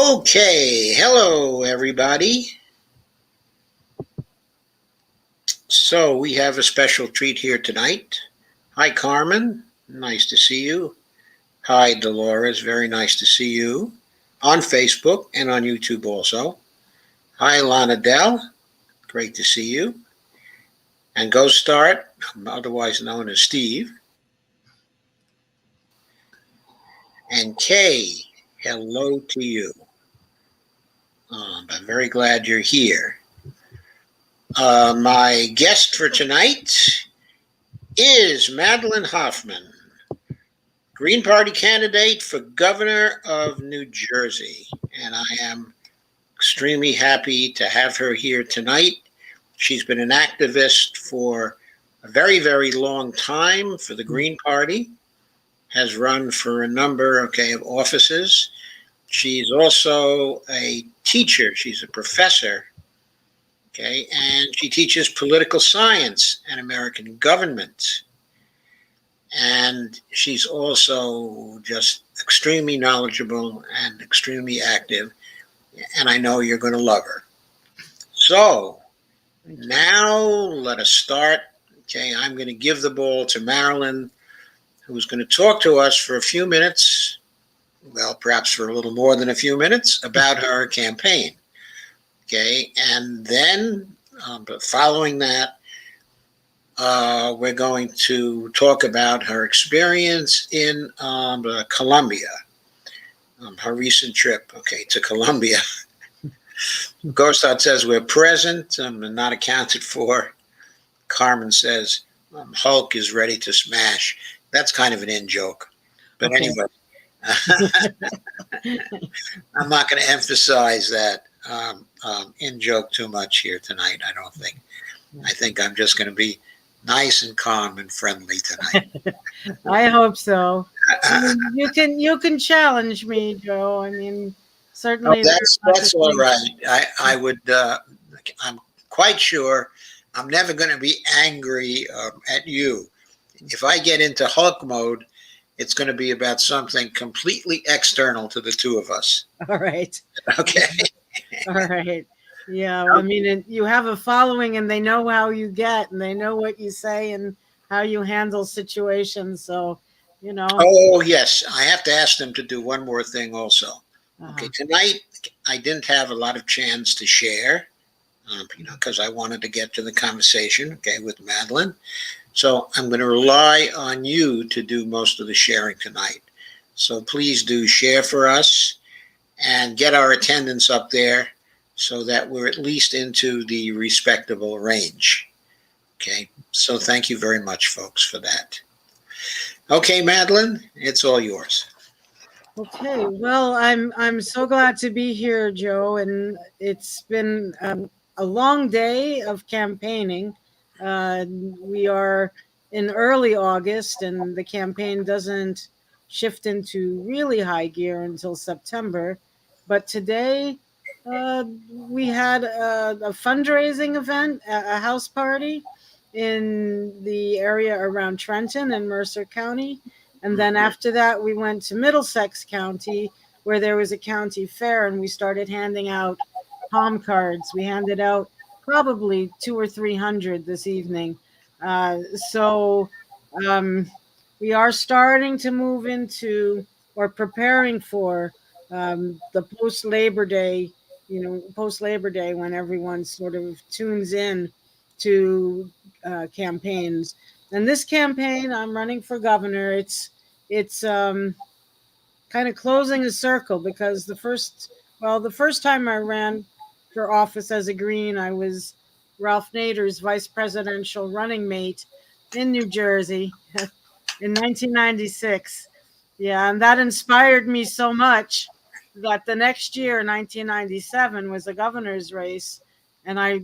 Okay, hello everybody. So we have a special treat here tonight. Hi Carmen, nice to see you. Hi Dolores, very nice to see you. On Facebook and on YouTube also. Hi Lana Dell, great to see you. And Go Start, otherwise known as Steve. And Kay, hello to you. I'm very glad you're here. My guest for tonight is Madelyn Hoffman, Green Party candidate for governor of New Jersey. And I am extremely happy to have her here tonight. She's been an activist for a very, very long time for the Green Party, has run for a number of offices. She's also a teacher. She's a professor, and she teaches political science and American government. And she's also just extremely knowledgeable and extremely active. And I know you're going to love her. So now let us start. I'm going to give the ball to Madelyn, who's going to talk to us for a few minutes, well, perhaps for a little more than a few minutes, about her campaign. And then following that, we're going to talk about her experience in Colombia, her recent trip, to Colombia. Gostad says we're present and not accounted for. Carmen says Hulk is ready to smash. That's kind of an in-joke. But anyway, I'm not going to emphasize that in-joke too much here tonight, I don't think. I think I'm just going to be nice and calm and friendly tonight. I hope so. You can challenge me, Joe. I mean, certainly. That's all right. I would. I'm quite sure I'm never going to be angry at you. If I get into Hulk mode, it's going to be about something completely external to the two of us. All right. Okay. All right. Yeah, I mean, you have a following, and they know how you get, and they know what you say, and how you handle situations. So, Oh yes, I have to ask them to do one more thing also. Tonight I didn't have a lot of chance to share, because I wanted to get to the conversation, with Madelyn. So I'm going to rely on you to do most of the sharing tonight. So please do share for us and get our attendance up there, so that we're at least into the respectable range. So thank you very much, folks, for that. Okay, Madelyn, it's all yours. Okay, well, I'm so glad to be here, Joe, and it's been a long day of campaigning. We are in early August, and the campaign doesn't shift into really high gear until September. But today, we had a fundraising event, a house party in the area around Trenton and Mercer County. And then after that, we went to Middlesex County, where there was a county fair, and we started handing out palm cards. We handed out probably 200 or 300 this evening. So we are starting to move into, or preparing for, the post-Labor Day, when everyone sort of tunes in to campaigns. And this campaign, I'm running for governor. It's kind of closing a circle, because the first time I ran for office as a Green, I was Ralph Nader's vice presidential running mate in New Jersey in 1996. Yeah, and that inspired me so much that the next year, 1997, was the governor's race, and I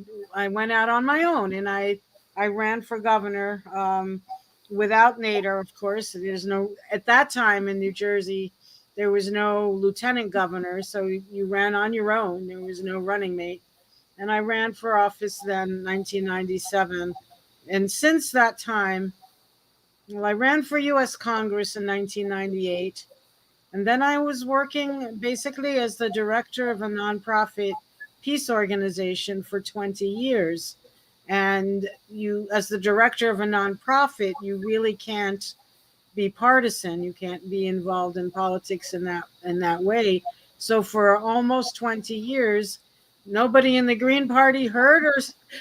went out on my own, and I ran for governor without Nader, of course. At that time in New Jersey, there was no lieutenant governor, so you ran on your own. There was no running mate. And I ran for office then, 1997. And since that time, I ran for U.S. Congress in 1998. And then I was working basically as the director of a nonprofit peace organization for 20 years. And you, as the director of a nonprofit, you really can't be partisan. You can't be involved in politics in that way. So for almost 20 years, nobody in the Green Party heard or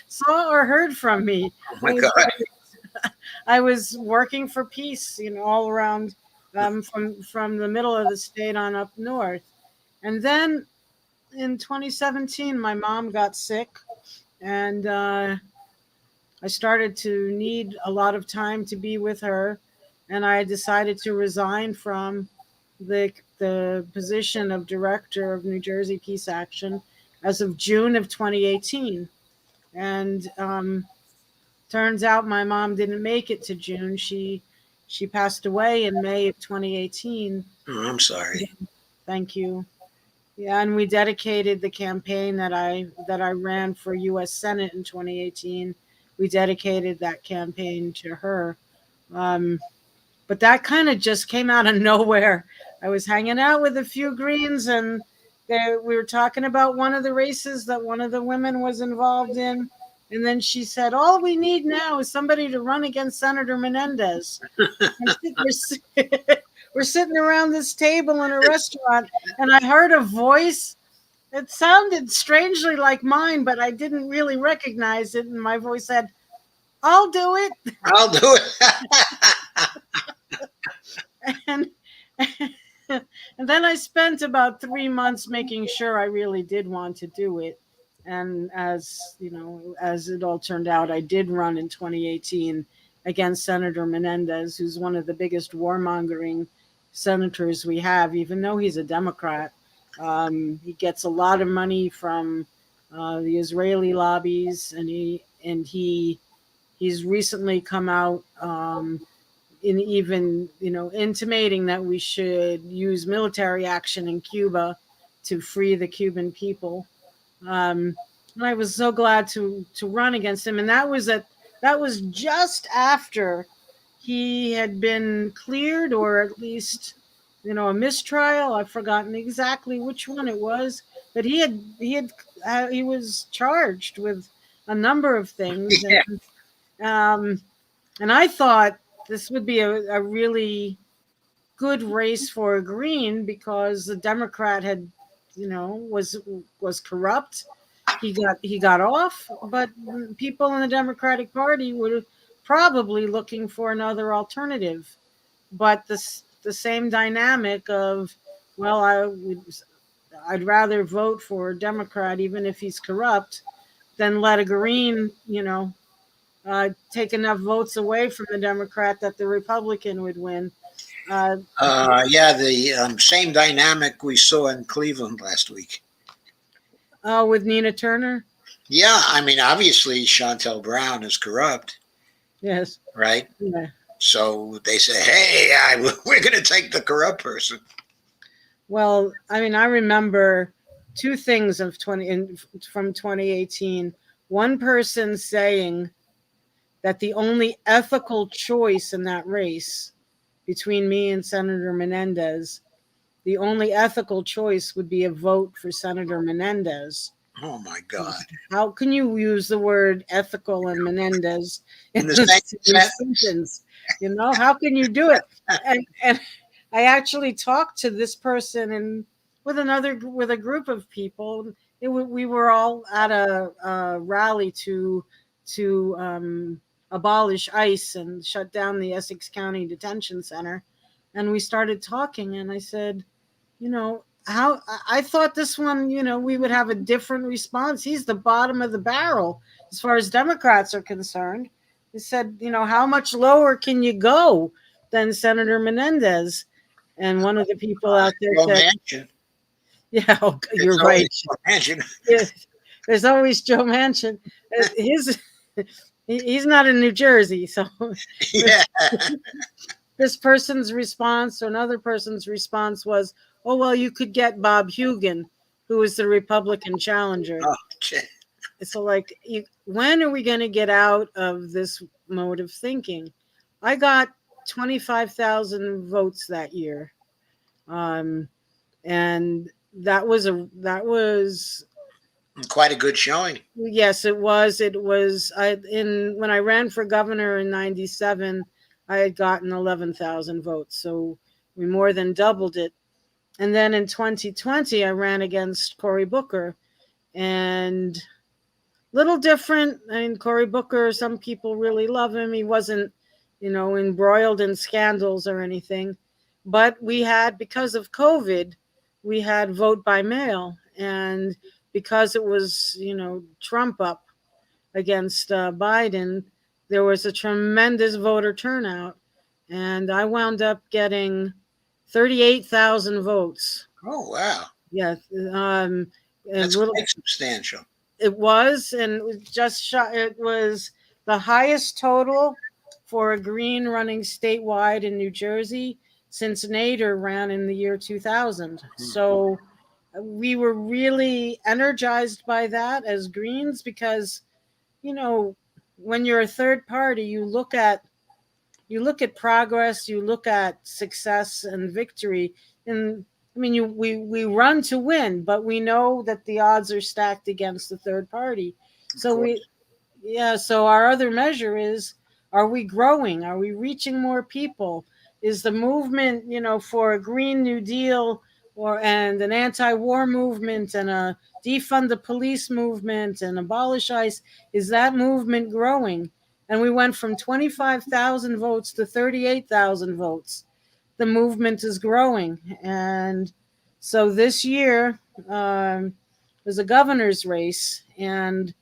saw or heard from me. Oh my God. I was working for peace, all around, from the middle of the state on up north. And then in 2017, my mom got sick, and I started to need a lot of time to be with her, and I decided to resign from the position of director of New Jersey Peace Action as of June of 2018. And turns out my mom didn't make it to June. She passed away in May of 2018. Oh, I'm sorry. Thank you. Yeah, and we dedicated the campaign that I ran for U.S. Senate in 2018. We dedicated that campaign to her. But that kind of just came out of nowhere. I was hanging out with a few Greens, and we were talking about one of the races that one of the women was involved in. And then she said, all we need now is somebody to run against Senator Menendez. We're sitting around this table in a restaurant, and I heard a voice. It sounded strangely like mine, but I didn't really recognize it. And my voice said, I'll do it. I'll do it. and and then I spent about 3 months making sure I really did want to do it. And as it all turned out, I did run in 2018 against Senator Menendez, who's one of the biggest warmongering senators we have, even though he's a Democrat. He gets a lot of money from the Israeli lobbies, and he's recently come out in even intimating that we should use military action in Cuba to free the Cuban people. And I was so glad to run against him, and that was just after he had been cleared, or at least a mistrial. I've forgotten exactly which one it was, but he was charged with a number of things. Yeah. And I thought this would be a really good race for a Green, because the Democrat had was corrupt. He got off, but people in the Democratic Party were probably looking for another alternative. But the same dynamic of, well, I'd rather vote for a Democrat even if he's corrupt than let a Green take enough votes away from the Democrat that the Republican would win. Yeah, the same dynamic we saw in Cleveland last week. With Nina Turner? Yeah, I mean, obviously Chantel Brown is corrupt. Yes. Right? Yeah. So they say, hey, we're going to take the corrupt person. Well, I mean, I remember two things from 2018. One person saying that the only ethical choice in that race between me and Senator Menendez, the only ethical choice would be a vote for Senator Menendez. Oh, my God. How can you use the word ethical and Menendez in the same sentence? How can you do it? And I actually talked to this person with a group of people. We were all at a rally to abolish ICE and shut down the Essex County Detention Center. And we started talking, and I said, how I thought this one, we would have a different response. He's the bottom of the barrel as far as Democrats are concerned. He said, how much lower can you go than Senator Menendez? And one of the people out there said, Manchin. Yeah, you're right. There's always Joe Manchin. He's not in New Jersey, so yeah. This person's response or another person's response was, oh, well, you could get Bob Hugin, who is the Republican challenger. Oh, okay. So, when are we going to get out of this mode of thinking? I got 25,000 votes that year. um, and that was Quite a good showing. yes, it was. It was. When I ran for governor in '97, I had gotten 11,000 votes, so we more than doubled it. And then in 2020, I ran against Cory Booker, and little different. I mean, Cory Booker, some people really love him. He wasn't, embroiled in scandals or anything. But we had, because of COVID, we had vote by mail. And because it was, Trump up against Biden, there was a tremendous voter turnout. And I wound up getting 38,000 votes. Oh, wow. Yeah. A That's little quite substantial. It was, and it was just shot. It was the highest total for a Green running statewide in New Jersey since Nader ran in the year 2000. So we were really energized by that as Greens because, when you're a third party, you look at progress, you look at success and victory. And I mean, we run to win, but we know that the odds are stacked against the third party. So so our other measure is, are we growing? Are we reaching more people? Is the movement, for a Green New Deal and an anti-war movement and a defund the police movement and abolish ICE, is that movement growing? And we went from 25,000 votes to 38,000 votes. The movement is growing. And so this year was a governor's race, and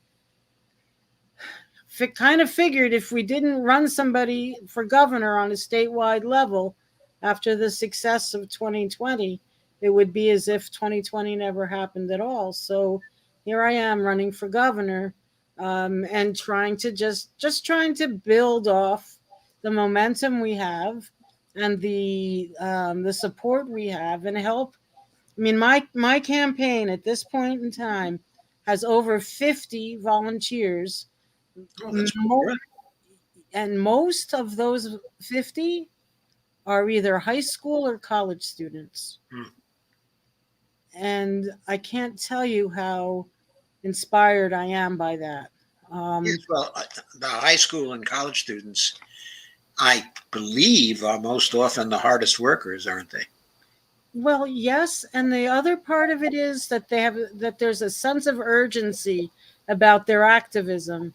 kind of figured if we didn't run somebody for governor on a statewide level after the success of 2020, it would be as if 2020 never happened at all. So here I am running for governor, and trying to build off the momentum we have and the support we have and help. I mean, my campaign at this point in time has over 50 volunteers. Oh, that's great. And most of those 50 are either high school or college students. And I can't tell you how inspired I am by that. Yes, well, the high school and college students, I believe, are most often the hardest workers, aren't they? Well, yes, and the other part of it is that there's a sense of urgency about their activism.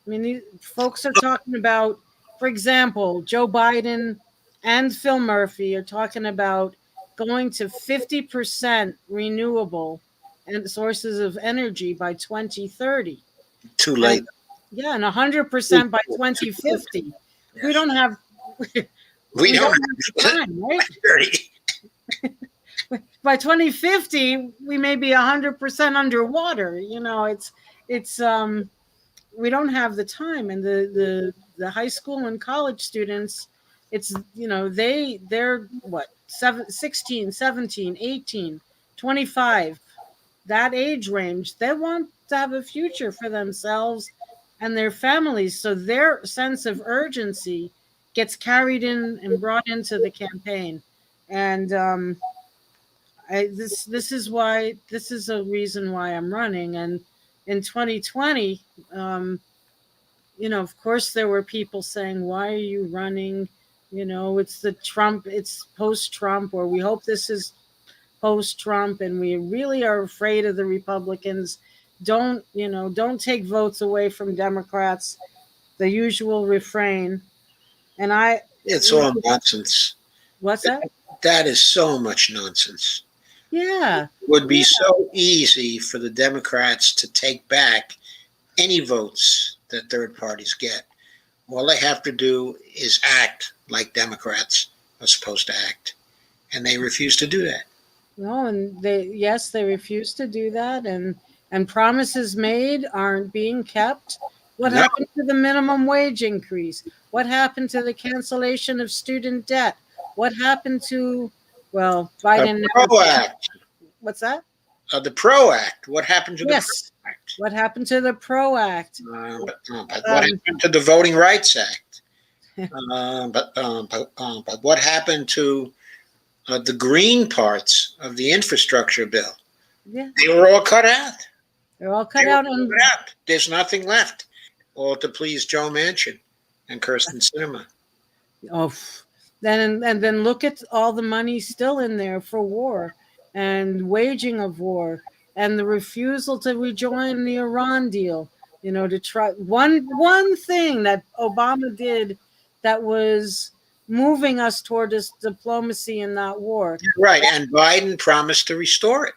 I mean, these folks are talking about, for example, Joe Biden and Phil Murphy are talking about going to 50% renewable and sources of energy by 2030. Too late. And 100% by 2050. Yes. We don't have We don't have time, right? 30. By 2050, we may be 100% underwater. It's we don't have the time. And the high school and college students, it's, they're what, 16, 17, 18, 25, that age range. They want to have a future for themselves and their families. So their sense of urgency gets carried in and brought into the campaign. And this is a reason why I'm running. And in 2020, of course, there were people saying, "Why are you running? It's post-Trump, or we hope this is post-Trump, and we really are afraid of the Republicans. Don't take votes away from Democrats." The usual refrain. And It's all nonsense. What's that? That is so much nonsense. Yeah. It would be so easy for the Democrats to take back any votes that third parties get. All they have to do is act like Democrats are supposed to act. And they refuse to do that. No, and they refuse to do that, and promises made aren't being kept. What happened to the minimum wage increase? What happened to the cancellation of student debt? What happened to, Biden? The PRO Act. What's that? The PRO Act. What happened to the PRO Act? What happened to the PRO Act? But what happened to the Voting Rights Act? But what happened to the green parts of the infrastructure bill. Yeah, They were all cut out. they're all cut out. And There's nothing left, all to please Joe Manchin and Kirsten Sinema. oh, then and then look at all the money still in there for war and waging of war and the refusal to rejoin the Iran deal. To try one thing that Obama did that was moving us toward this diplomacy and not war. Right, and Biden promised to restore it.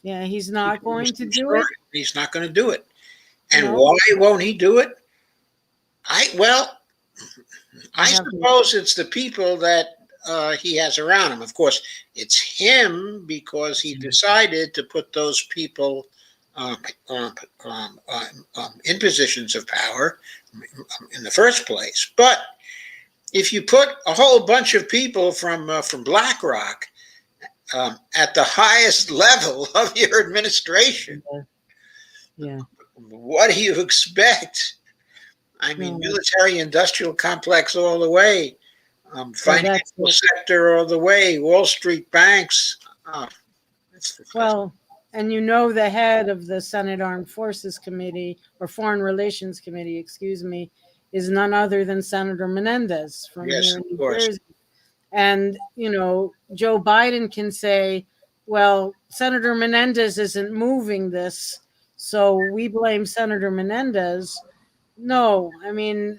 Yeah, he's not going to do it. He's not going to do it. And No. why won't he do it? I suppose it's the people that he has around him. Of course, it's him because he decided to put those people in positions of power in the first place. But if you put a whole bunch of people from BlackRock at the highest level of your administration, yeah, what do you expect? I mean, military-industrial complex all the way, financial sector all the way, Wall Street banks. Well, and the head of the Senate Armed Forces Committee, or Foreign Relations Committee, excuse me, is none other than Senator Menendez from here in New Jersey. And, Joe Biden can say, well, Senator Menendez isn't moving this, so we blame Senator Menendez. No, I mean,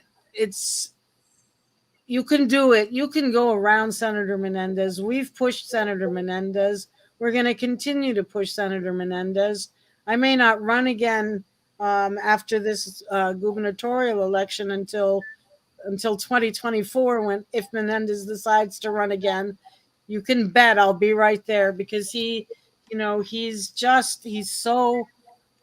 you can do it. You can go around Senator Menendez. We've pushed Senator Menendez. We're going to continue to push Senator Menendez. I may not run again after this gubernatorial election until 2024, if Menendez decides to run again. You can bet I'll be right there because he's so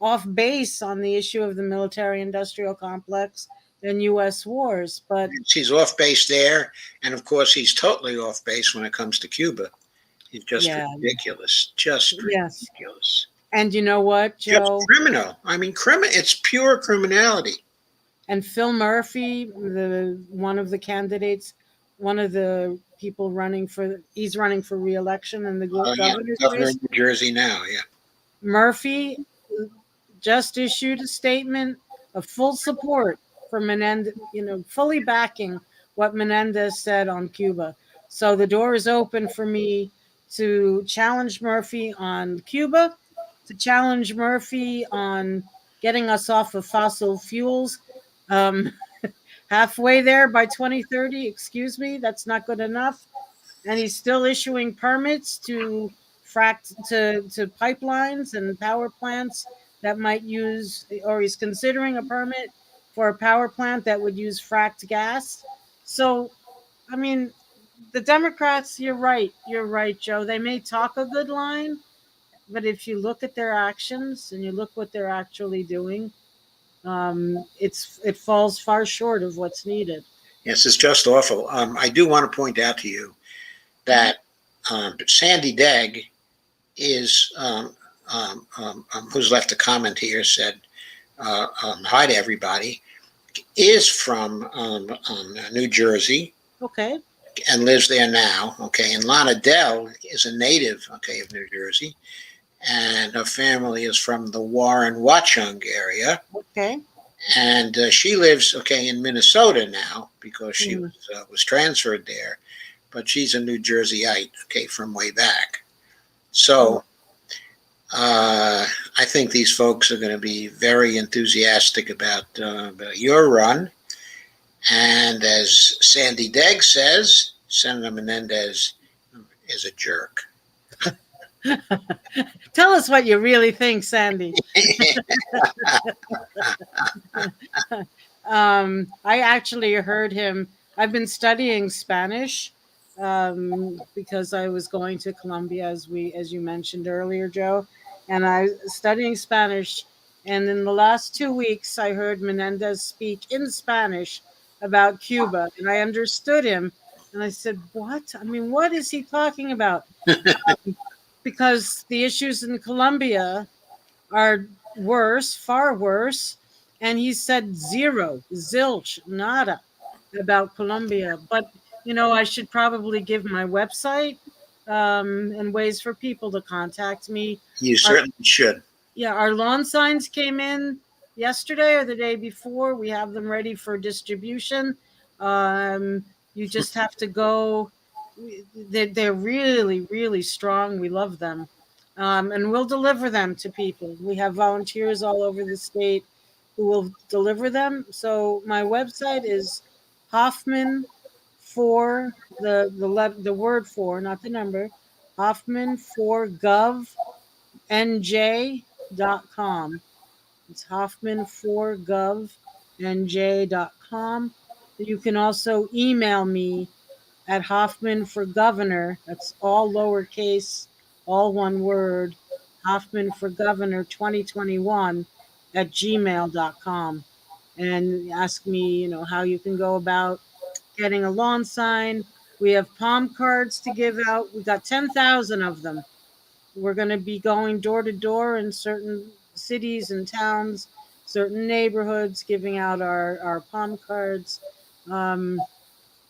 off base on the issue of the military-industrial complex and U.S. wars. But he's off base there, and of course he's totally off base when it comes to Cuba. He's just ridiculous, ridiculous. And you know what, Joe? Just criminal. I mean, it's pure criminality. And Phil Murphy, one of the candidates, one of the people he's running for re-election in the governor's governor race. of New Jersey now, yeah. Murphy just issued a statement of full support for Menendez, fully backing what Menendez said on Cuba. So the door is open for me to challenge Murphy on Cuba, to challenge Murphy on getting us off of fossil fuels. Halfway there by 2030, excuse me, that's not good enough. And he's still issuing permits to pipelines and power plants that might use, or he's considering a permit for a power plant that would use fracked gas. So, I mean, the Democrats, you're right, Joe. They may talk a good line, but if you look at their actions and you look what they're actually doing, it falls far short of what's needed. Yes, it's just awful. I do want to point out to you that Sandy Degg is, who's left a comment here, said, hi to everybody, is from New Jersey. Okay. And lives there now. Okay. And Lana Dell is a native, of New Jersey. And her family is from the Warren Watchung area. Okay. And she lives, in Minnesota now because she was transferred there. But she's a New Jerseyite, from way back. So I think these folks are going to be very enthusiastic about your run. And as Sandy Degg says, Senator Menendez is a jerk. Tell us what you really think, Sandy. I actually heard him. I've been studying Spanish because I was going to Colombia, as you mentioned earlier, Joe, and I was studying Spanish. And in the last 2 weeks, I heard Menendez speak in Spanish about Cuba, and I understood him. And I said, "What? I mean, what is he talking about?" Because the issues in Colombia are worse, far worse. And he said zero, zilch, nada about Colombia. But, I should probably give my website and ways for people to contact me. You Our, certainly should. yeah, our lawn signs came in yesterday or the day before. We have them ready for distribution. Um, you just have to go. They're really, really strong. We love them. And we'll deliver them to people. We have volunteers all over the state who will deliver them. So my website is Hoffman for the word for, not the number, Hoffman for Gov nj.com. It's Hoffman for govnj.com. You can also email me at Hoffman for Governor. That's all lowercase, all one word. Hoffman for Governor 2021 at gmail.com. And ask me, how you can go about getting a lawn sign. We have palm cards to give out. We got 10,000 of them. We're going to be going door to door in certain cities and towns, certain neighborhoods, giving out our palm cards.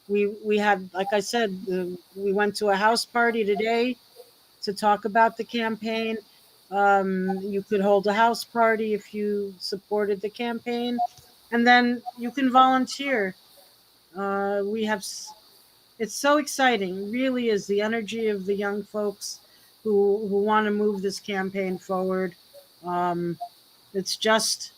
We had, like I said, we went to a house party today to talk about the campaign. You could hold a house party if you supported the campaign, and then you can volunteer. We have It's so exciting. Really is the energy of the young folks who want to move this campaign forward. Um, it's just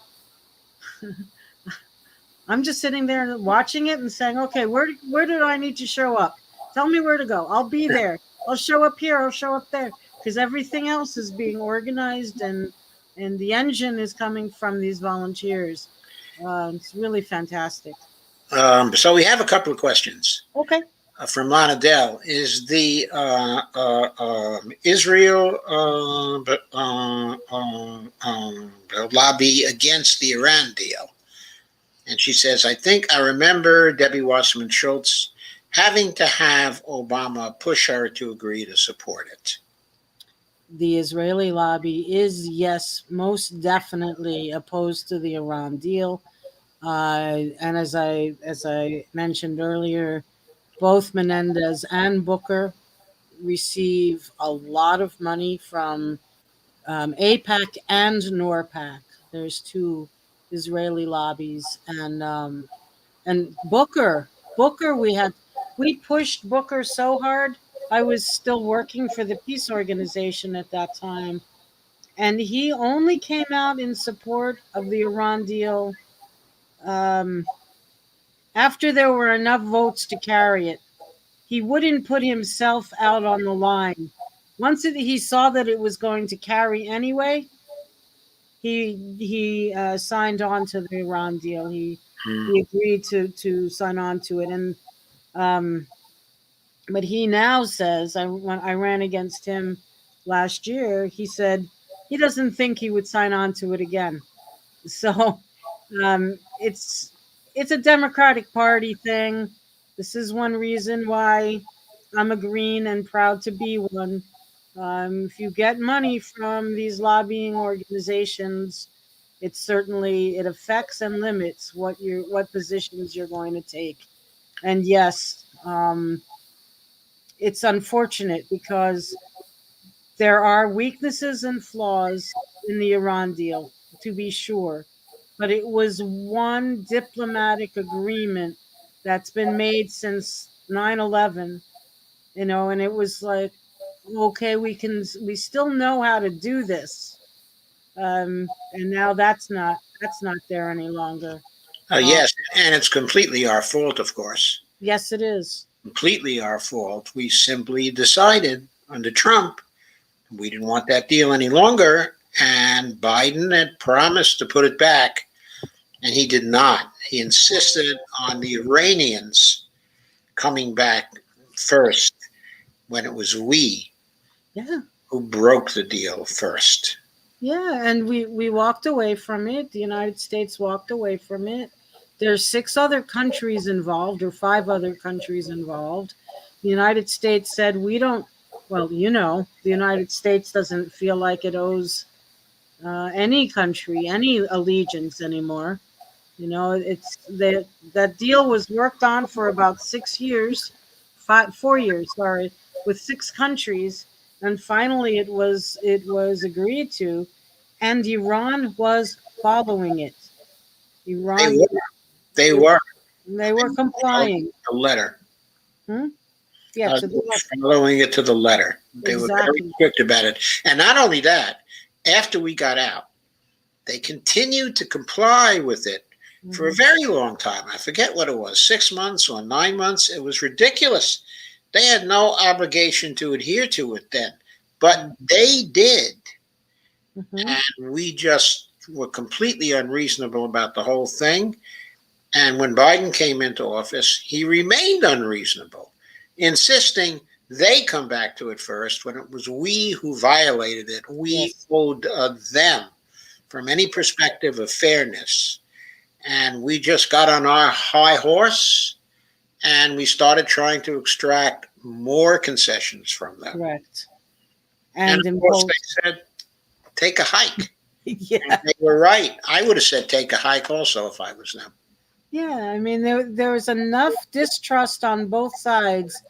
I'm just sitting there watching it and saying, okay, where do I need to show up? Tell me where to go. I'll be there. I'll show up here. I'll show up there, because everything else is being organized, and the engine is coming from these volunteers. It's really fantastic. So we have a couple of questions. Okay. From Lana Dell. Is the Israel lobby against the Iran deal? And she says, I think I remember Debbie Wasserman Schultz having to have Obama push her to agree to support it. The Israeli lobby is, yes, most definitely opposed to the Iran deal. And as I mentioned earlier, both Menendez and Booker receive a lot of money from APAC and NORPAC. There's two Israeli lobbies, and Booker, we pushed Booker so hard. I was still working for the peace organization at that time, and he only came out in support of the Iran deal um, after there were enough votes to carry it. He wouldn't put himself out on the line. Once he saw that it was going to carry anyway, he signed on to the Iran deal. He agreed to sign on to it, and but he now says, when I ran against him last year, he said he doesn't think he would sign on to it again. So it's a Democratic Party thing. This is one reason why I'm a Green and proud to be one. If you get money from these lobbying organizations, it affects and limits what positions you're going to take. And yes, it's unfortunate because there are weaknesses and flaws in the Iran deal, to be sure, but it was one diplomatic agreement that's been made since 9/11, and it was like, okay, we still know how to do this, and now that's not there any longer. Yes, and it's completely our fault, of course. Yes, it is. Completely our fault. We simply decided under Trump we didn't want that deal any longer, and Biden had promised to put it back, and he did not. He insisted on the Iranians coming back first when it was we who broke the deal first. Yeah, and we walked away from it. The United States walked away from it. There's 6 other countries involved, or 5 other countries involved. The United States said we don't. Well, the United States doesn't feel like it owes any country any allegiance anymore. It's that deal was worked on for about 6 years, 4 years, sorry, with 6 countries, and finally it was agreed to, and Iran was following it. They Iran, were. They were. they were Following complying. the letter. Hmm? Yeah, to the left. Following it to the letter. They were very Exactly. strict about it. And not only that, after we got out, they continued to comply with it for a Mhm. very long time. I forget what it was, 6 months or 9 months. It was ridiculous. They had no obligation to adhere to it then, but they did. Mhm. And we just were completely unreasonable about the whole thing. And when Biden came into office, he remained unreasonable, insisting they come back to it first when it was we who violated it. We Yes. owed them from any perspective of fairness. And we just got on our high horse and we started trying to extract more concessions from them. Correct. And And of course, impose. they said, take a hike. And Yeah. they were right. I would have said, take a hike also if I was them. Yeah. I mean, there was enough distrust on both sides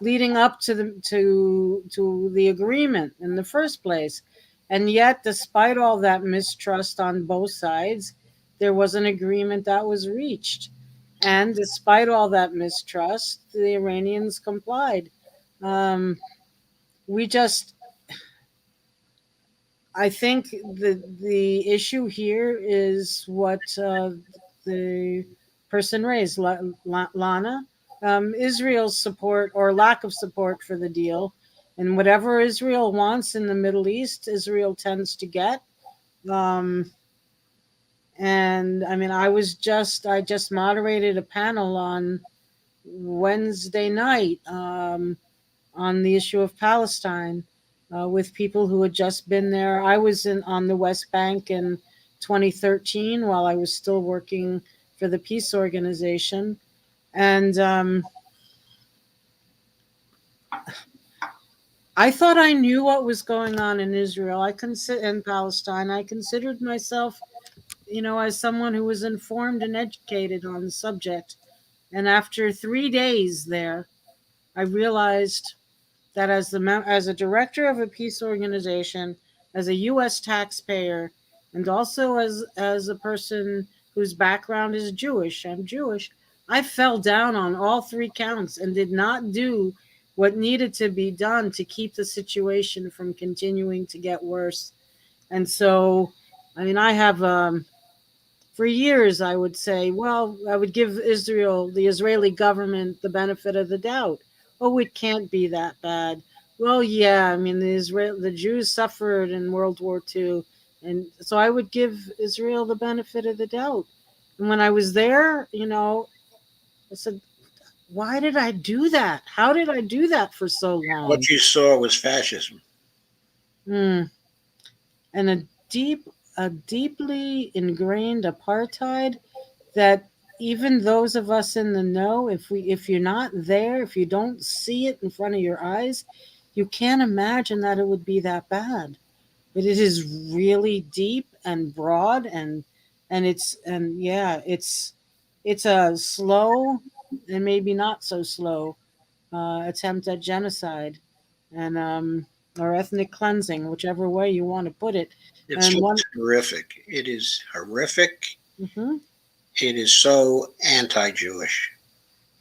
leading up to the agreement in the first place, and yet, despite all that mistrust on both sides, there was an agreement that was reached. And despite all that mistrust, the Iranians complied. Um, we just I think the issue here is what the person raised, Lana, Israel's support or lack of support for the deal, and whatever Israel wants in the Middle East, Israel tends to get. Um, and I mean, I just moderated a panel on Wednesday night. On the issue of Palestine with people who had just been there. I was on the West Bank in 2013 while I was still working for the peace organization. And I thought I knew what was going on in Israel. In Palestine. I considered myself, as someone who was informed and educated on the subject. And after 3 days there, I realized that as a director of a peace organization, as a U.S. taxpayer, and also as a person whose background is Jewish, I'm Jewish. I fell down on all 3 counts and did not do what needed to be done to keep the situation from continuing to get worse. And so, I mean, I have for years, I would say, well, I would give the Israeli government, the benefit of the doubt. Oh, it can't be that bad. Well, yeah, I mean, the Jews suffered in World War II, and so I would give Israel the benefit of the doubt. And when I was there, I said, why did I do that? How did I do that for so long? What you saw was fascism. Hmm. And a deeply ingrained apartheid that even those of us in the know, if you're not there, if you don't see it in front of your eyes, you can't imagine that it would be that bad. But it is really deep and broad, and yeah, it's a slow and maybe not so slow attempt at genocide and or ethnic cleansing, whichever way you want to put it. It's And one. just horrific. It is horrific. Mhm, It is so anti-Jewish.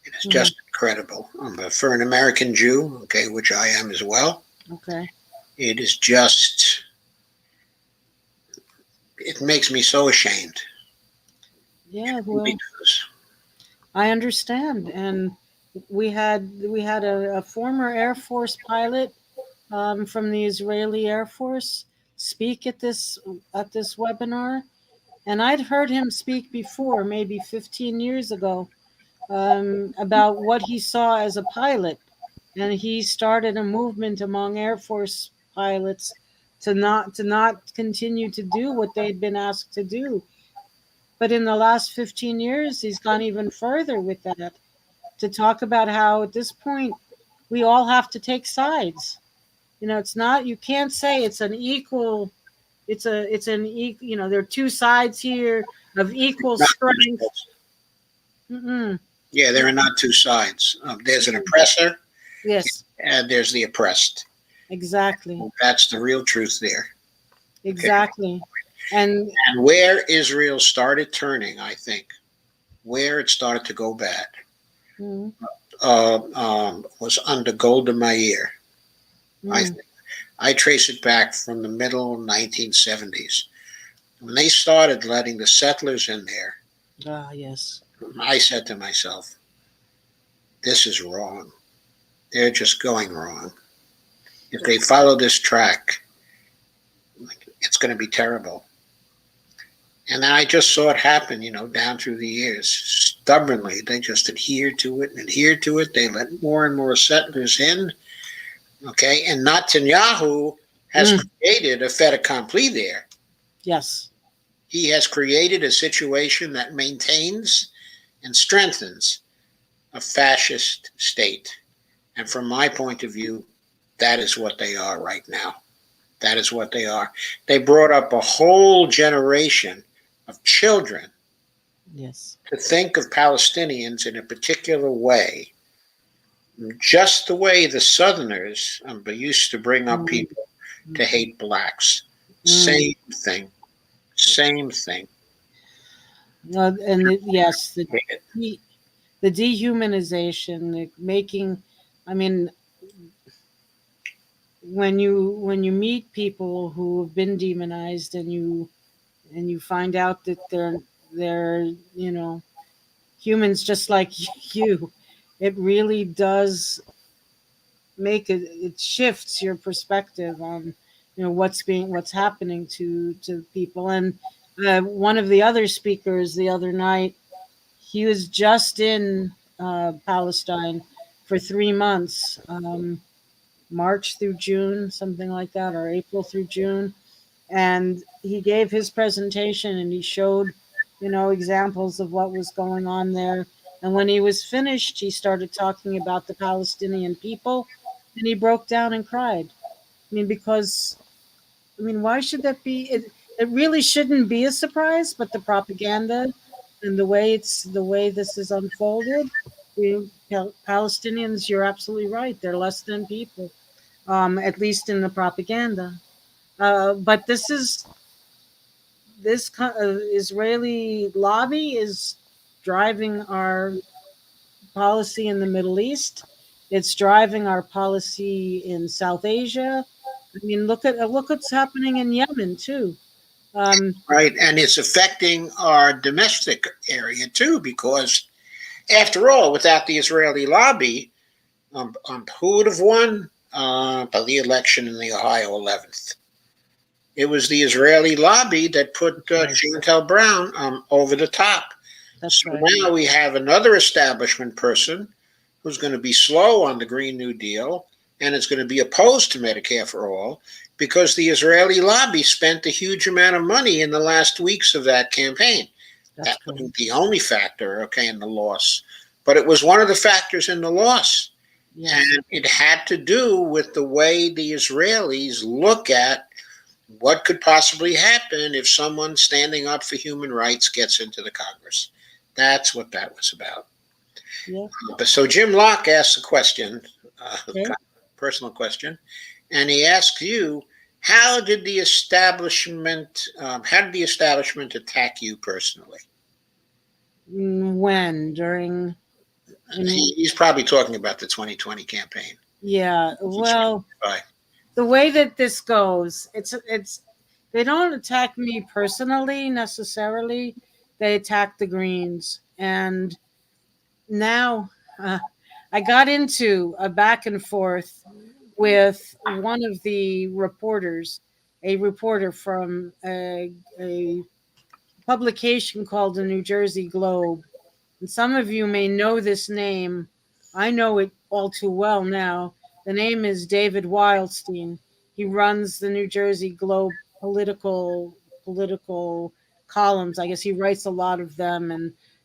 It is mhm, just incredible. For an American Jew, okay, which I am as well, okay. it is just, it makes me so ashamed. Yeah, It really well, does. I understand. And we had a former Air Force pilot from the Israeli Air Force speak at this webinar, and I'd heard him speak before, maybe 15 years ago, about what he saw as a pilot, and he started a movement among Air Force pilots to not continue to do what they'd been asked to do. But in the last 15 years, he's gone even further with that to talk about how at this point we all have to take sides. It's not, you can't say it's an equal, it's an equal, there are two sides here of equal Not strength. equals. Mm-mm. Yeah, there are not two sides. There's an oppressor Yes, and there's the oppressed. exactly. That's the real truth there. Okay. Exactly. And And where Israel started turning, I think, where it started to go bad, mm, was under Golda Meir. I mm, I trace it back from the middle 1970s. When they started letting the settlers in there, yes. I said to myself, this is wrong. They're just going wrong. If they follow this track, it's going to be terrible. And then I just saw it happen, down through the years. Stubbornly, they just adhered to it and adhered to it. They let more and more settlers in. Okay. And Netanyahu has Mm, created a fait accompli there. yes. He has created a situation that maintains and strengthens a fascist state. And from my point of view, that is what they are right now. That is what they are. They brought up a whole generation of children Yes. to think of Palestinians in a particular way, just the way the Southerners used to bring up Mm, people to mm, hate blacks. mm. Same thing. Same thing. Yes, de- the dehumanization, making. I mean, when you meet people who have been demonized, and you find out that they're humans just like you, it really does make it shifts your perspective on what's happening to people. And one of the other speakers the other night, he was just in Palestine for 3 months, March through June, something like that, or April through June. And he gave his presentation and he showed examples of what was going on there. And when he was finished, he started talking about the Palestinian people, and he broke down and cried. I mean, because why should that be? It really shouldn't be a surprise, but the propaganda and the way this is unfolded, Palestinians, you're absolutely right, they're less than people, at least in the propaganda. But this Israeli lobby is driving our policy in the Middle East. It's driving our policy in South Asia. I mean, look what's happening in Yemen too. Um, Right. And it's affecting our domestic area too, because after all, without the Israeli lobby, who would have won by the election in the Ohio 11th? It was the Israeli lobby that put right. Chantel Brown over the top. That's So right. now we have another establishment person who's going to be slow on the Green New Deal and is going to be opposed to Medicare for all because the Israeli lobby spent a huge amount of money in the last weeks of that campaign. That's That correct. wasn't the only factor, okay, in the loss, but it was one of the factors in the loss. Yes. And it had to do with the way the Israelis look at what could possibly happen if someone standing up for human rights gets into the Congress. That's what that was about. Yeah. So Jim Locke asked a question, Okay. personal question, and he asked you, how did the establishment attack you personally? When during He's probably talking about the 2020 campaign. yeah. Well, Right. the way that this goes, it's they don't attack me personally necessarily. They attack the Greens, and now I got into a back and forth with one of the reporters, a reporter from a publication called the New Jersey Globe. And some of you may know this name. I know it all too well now. The name is David Wildstein. He runs the New Jersey Globe political columns. I guess he writes a lot of them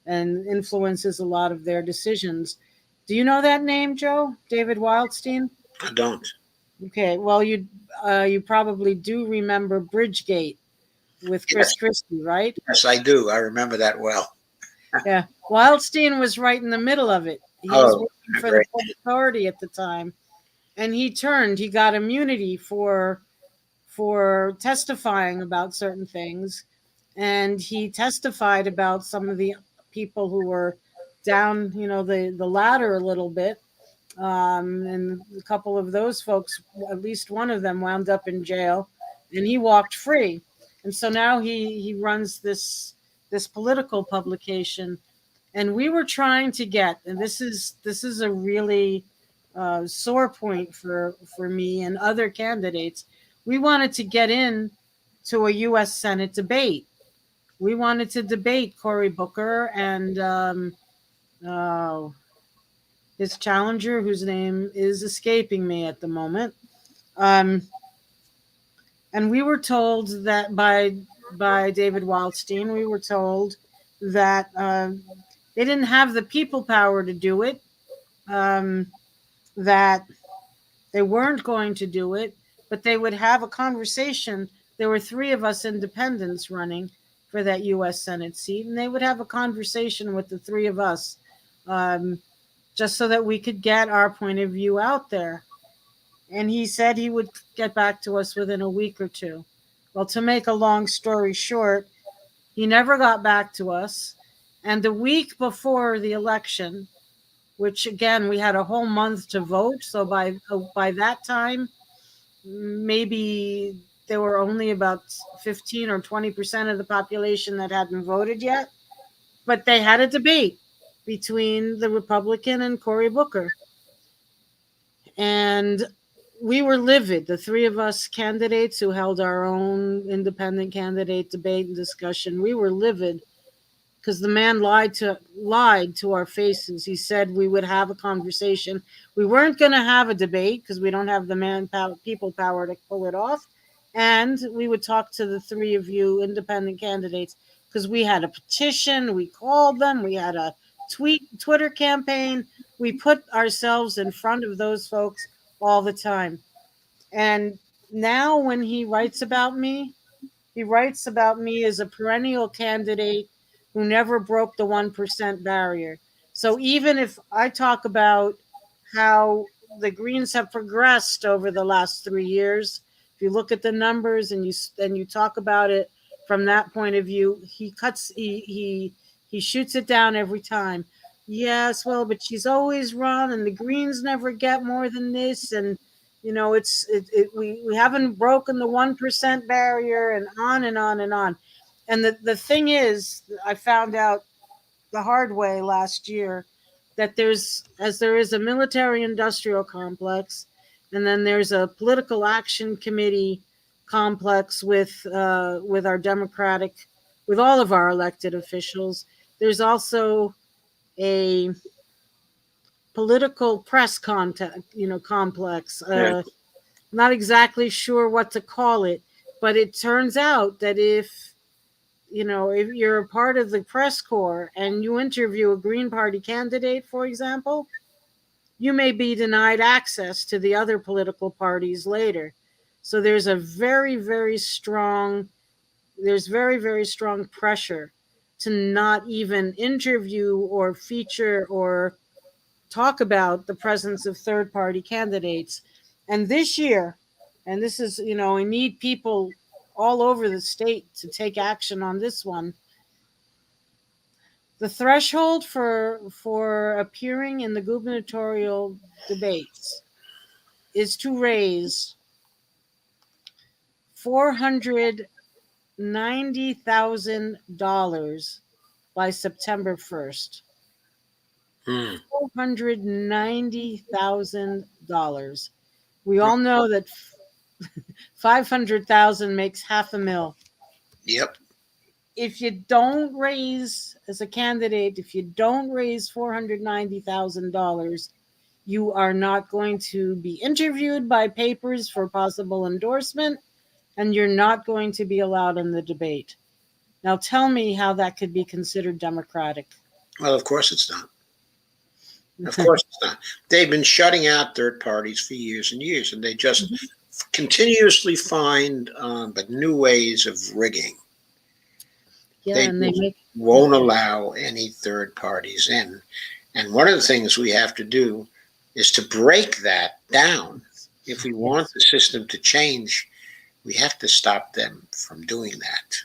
and influences a lot of their decisions. Do you know that name, Joe? David Wildstein? I don't. Okay, well you probably do remember Bridgegate with Yes, Chris Christie, right? yes, I do. I remember that well. Yeah. Wildstein was right in the middle of it. He was Oh, working for the great. port authority at the time, and he got immunity for testifying about certain things, and he testified about some of the people who were down, the ladder a little bit, and a couple of those folks, at least one of them, wound up in jail, and he walked free. And so now he runs this political publication, and we were trying to get, and this is a really sore point for me and other candidates. We wanted to get in to a U.S. Senate debate. We wanted to debate Cory Booker and uh, his challenger, whose name is escaping me at the moment. Um, and we were told that by David Wildstein, we were told that they didn't have the people power to do it, that they weren't going to do it, but they would have a conversation. There were three of us independents running for that U.S. Senate seat, and they would have a conversation with the three of us, just so that we could get our point of view out there. And he said he would get back to us within a week or two. Well, to make a long story short, he never got back to us. And the week before the election, which again, we had a whole month to vote. So by that time, maybe there were only about 15 or 20% of the population that hadn't voted yet. But they had a debate between the Republican and Cory Booker. And we were livid, the three of us candidates who held our own independent candidate debate and discussion. We were livid because the man lied to our faces. He said we would have a conversation. We weren't going to have a debate because we don't have the people power to pull it off. And we would talk to the three of you independent candidates because we had a petition. We called them. We had a Twitter campaign. We put ourselves in front of those folks all the time. And now when he writes about me as a perennial candidate who never broke the 1% barrier. So even if I talk about how the Greens have progressed over the last 3 years, if you look at the numbers and you talk about it from that point of view, he shoots it down every time. Yes, well, but she's always run, and the Greens never get more than this, and we haven't broken the 1% barrier, and on and on and on. And the thing is, I found out the hard way last year that there is a military industrial complex, and then there's a political action committee complex with our Democratic, with all of our elected officials. There's also a political press complex. Not exactly sure what to call it, but it turns out that if you're a part of the press corps and you interview a Green Party candidate, for example, you may be denied access to the other political parties later. So there's very, very strong pressure to not even interview or feature or talk about the presence of third-party candidates. And this year, and this is, we need people all over the state to take action on this one. The threshold for appearing in the gubernatorial debates is to raise $490,000 by September 1st. $490,000. We all know that 500,000 makes $500,000. Yep. If you don't raise, as a candidate, if you don't raise $490,000, you are not going to be interviewed by papers for possible endorsement, and you're not going to be allowed in the debate. Now tell me how that could be considered democratic. Well, of course it's not. Of course it's not. They've been shutting out third parties for years and years, and they just continuously find but new ways of rigging. Yeah, They and they just make won't allow any third parties in. And one of the things we have to do is to break that down. If we want yes, the system to change, we have to stop them from doing that.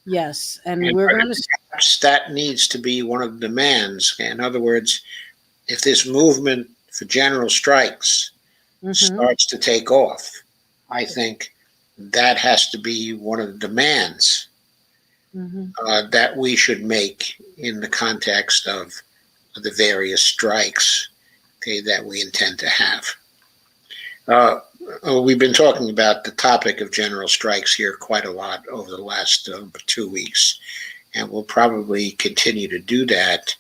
yes, and And we're going to. perhaps that needs to be one of the demands. In other words, if this movement for general strikes Mm-hmm, starts to take off, I think that has to be one of the demands mm-hmm. that we should make in the context of the various strikes, okay, that we intend to have. Uh, we've been talking about the topic of general strikes here quite a lot over the last 2 weeks, and we'll probably continue to do that.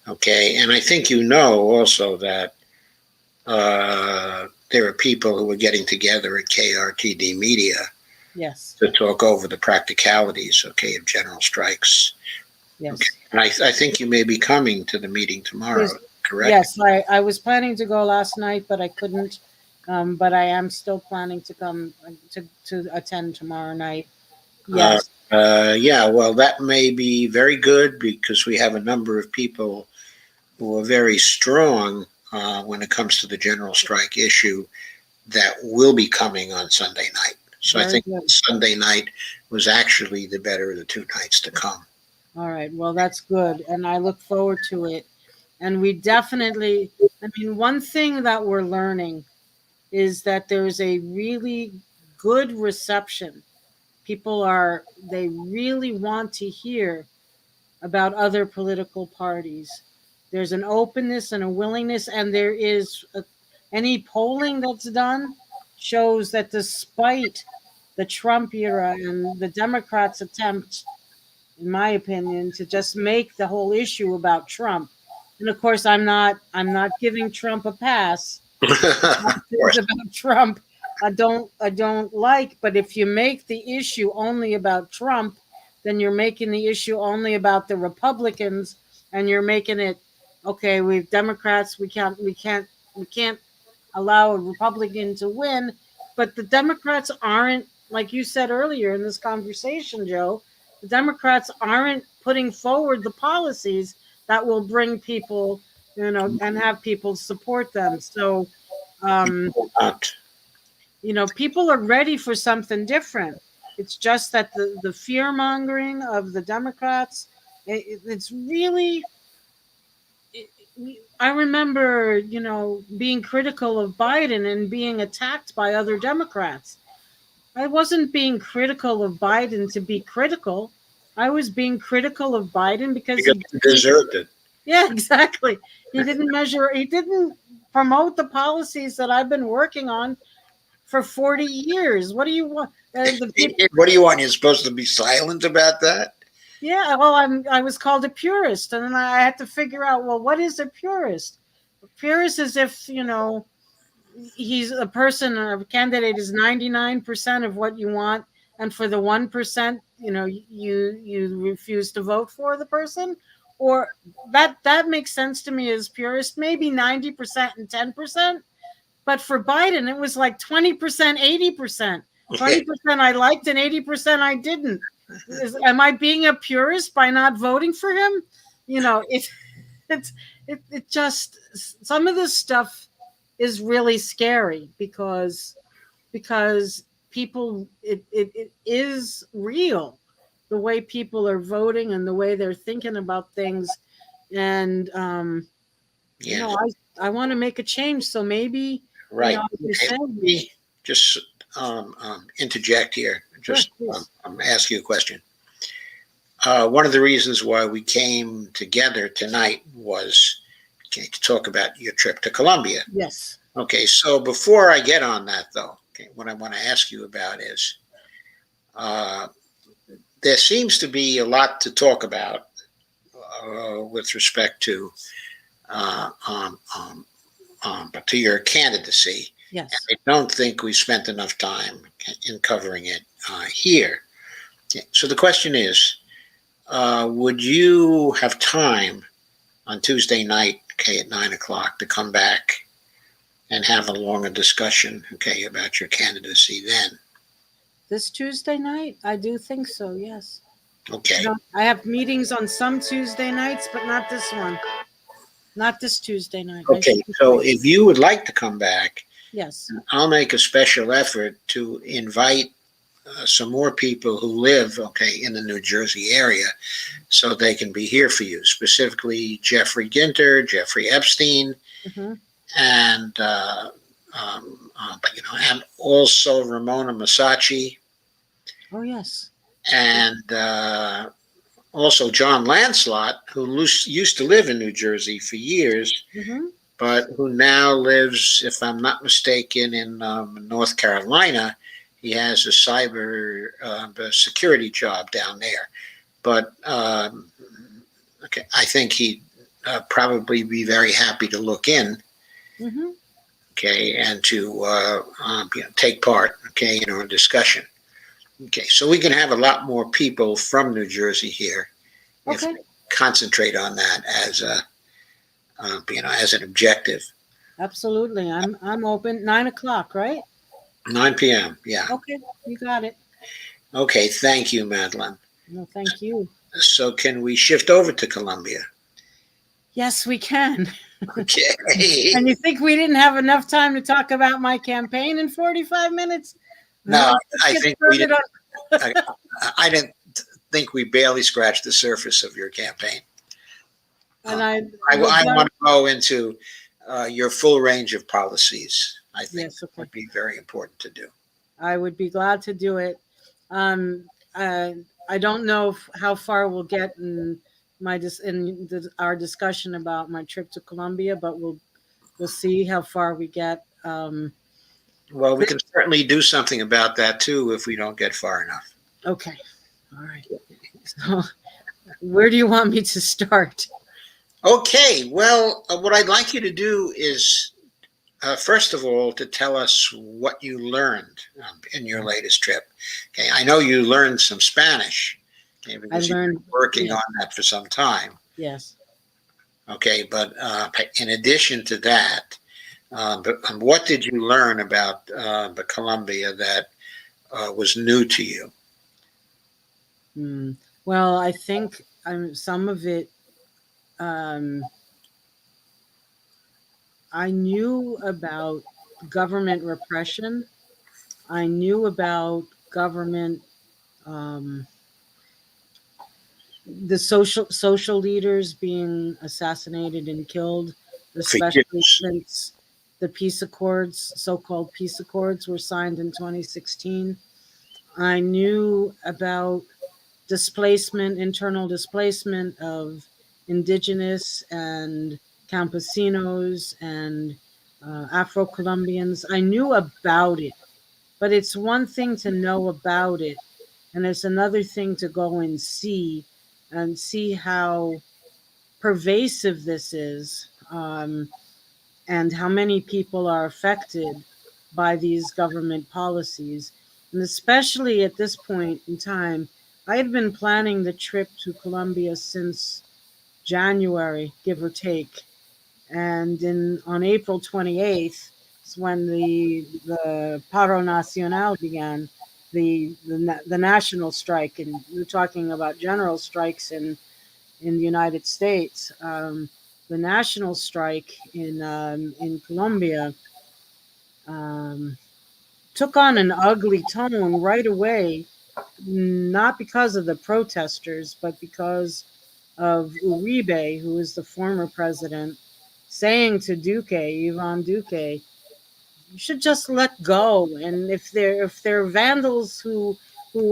Okay, and I think you know also that there are people who are getting together at KRTD Media Yes, to talk over the practicalities, okay, of general strikes. Okay, yes. and I think you may be coming to the meeting tomorrow, Yes, correct? yes, I was planning to go last night, but I couldn't. But I am still planning to come to attend tomorrow night. Uh, Yes, yeah, well, that may be very good because we have a number of people who are very strong when it comes to the general strike issue that will be coming on Sunday night. So I very think good. Sunday night was actually the better of the two nights to come. All right, well, that's good, and I look forward to it. And we definitely, I mean, one thing that we're learning is that there's a really good reception. They really want to hear about other political parties. There's an openness and a willingness, and any polling that's done shows that despite the Trump era and the Democrats' attempt, in my opinion, to just make the whole issue about Trump. And of course, I'm not giving Trump a pass. Of Things course. about Trump I don't like, but if you make the issue only about Trump, then you're making the issue only about the Republicans, and you're making it okay. We've Democrats. We can't allow a Republican to win, but the Democrats aren't, like you said earlier in this conversation, Joe. The Democrats aren't putting forward the policies that will bring people, and have people support them. So um, Not. people are ready for something different. It's just that the fear mongering of the Democrats, it's really. I remember, being critical of Biden and being attacked by other Democrats. I wasn't being critical of Biden to be critical. I was being critical of Biden because Because he you didn't. deserved it. Yeah, exactly. He didn't promote the policies that I've been working on for 40 years. What do you want? The people, What do you want? You're supposed to be silent about that? yeah, well, I was called a purist, and then I had to figure out, well, what is a purist? A purist is if, he's a person or a candidate is 99% of what you want, and for the 1%, you refuse to vote for the person. Or that makes sense to me as purist, maybe 90% and 10%. But for Biden, it was like 20%, 80%. 20% I liked and 80% I didn't. Am I being a purist by not voting for him? It's it just, some of this stuff is really scary because people, it is real, the way people are voting and the way they're thinking about things. And Yeah, I want to make a change, so maybe, right. as you Okay, said. let me just interject here. Sure, Just please. ask you a question. One of the reasons why we came together tonight was, okay, to talk about your trip to Colombia. Yes. Okay, so before I get on that, though, okay, what I want to ask you about is uh, there seems to be a lot to talk about with respect to uh, um, um, to your candidacy. Yes. I don't think we spent enough time in covering it here. Okay, so the question is, would you have time on Tuesday night, okay, at 9 o'clock, to come back and have a longer discussion, okay, about your candidacy then? This Tuesday night, I do think so. Yes. Okay. I have meetings on some Tuesday nights, but not this one. Not this Tuesday night. I Okay. should be So fine. if you would like to come back, Yes. I'll make a special effort to invite some more people who live, okay, in the New Jersey area so they can be here for you, specifically Jeffrey Ginter, Jeffrey Epstein, Hmm. and and also Ramona Masacci, Oh, yes. and also John Lancelot, who used to live in New Jersey for years, Hmm. but who now lives, if I'm not mistaken, in North Carolina. He has a cyber security job down there, but okay, I think he'd probably be very happy to look in, Hmm. okay, and to take part, okay, in our discussion. Okay, so we can have a lot more people from New Jersey here if Okay. we concentrate on that as a as an objective. Absolutely. I'm open. 9 o'clock, right? 9 p.m. Yeah. Okay. You got it. Okay. Thank you, Madeline. No, thank you. So can we shift over to Colombia? Yes, we can. Okay. And you think we didn't have enough time to talk about my campaign in 45 minutes? No, Let's I get think we started didn't. on. I, I didn't think we barely scratched the surface of your campaign. And Uh, I would I love. want to go into your full range of policies. I think Yes, okay. would be very important to do. I would be glad to do it. Um, uh, I don't know how far we'll get in our discussion about my trip to Colombia, but we'll see how far we get. Well, we can certainly do something about that too if we don't get far enough. Okay, all right. So, where do you want me to start? Okay, well, what I'd like you to do is, first of all, to tell us what you learned in your latest trip. Okay, I know you learned some Spanish, okay, I because you've learned. been working Yeah, on that for some time. yes. Okay, but in addition to that, what did you learn about the Colombia that was new to you? Hmm. Well, I think some of it. I knew about government repression. I knew about government, um, the social leaders being assassinated and killed, For especially years. since the peace accords, so-called peace accords, were signed in 2016. I knew about internal displacement of indigenous and campesinos and Afro Colombians. I knew about it, but it's one thing to know about it, and it's another thing to go and see how pervasive this is, and how many people are affected by these government policies. And especially at this point in time, I had been planning the trip to Colombia since January, give or take. And on April 28th is when the Paro Nacional began, the national strike. And we're talking about general strikes in the United States. The national strike in Colombia um, took on an ugly tone right away, not because of the protesters, but because of Uribe, who is the former president, saying to Ivan Duque, you should just let go. And if they're vandals who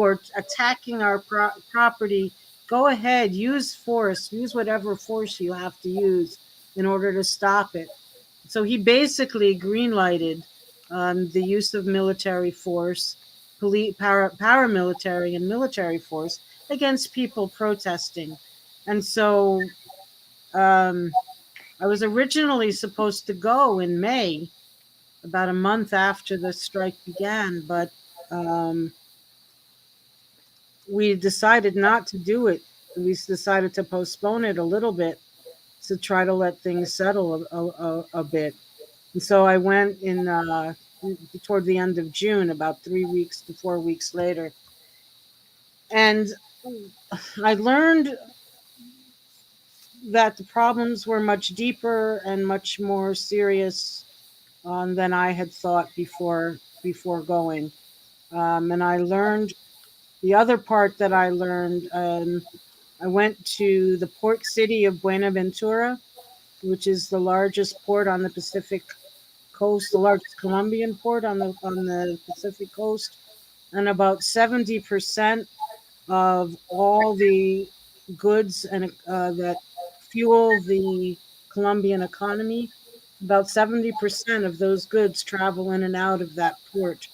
are attacking our property, go ahead, use force, use whatever force you have to use in order to stop it. So he basically green lighted the use of military force, paramilitary and military force against people protesting. And so I was originally supposed to go in May, about a month after the strike began, but um, we decided not to do it. We decided to postpone it a little bit to try to let things settle a bit. And so I went in toward the end of June, about 3 weeks to 4 weeks later. And I learned that the problems were much deeper and much more serious than I had thought before going. And I learned the other part that I learned. I went to the port city of Buenaventura, which is the largest port on the Pacific coast, the largest Colombian port on the Pacific coast, and about 70% of all the goods and that fuel the Colombian economy. About 70% of those goods travel in and out of that port.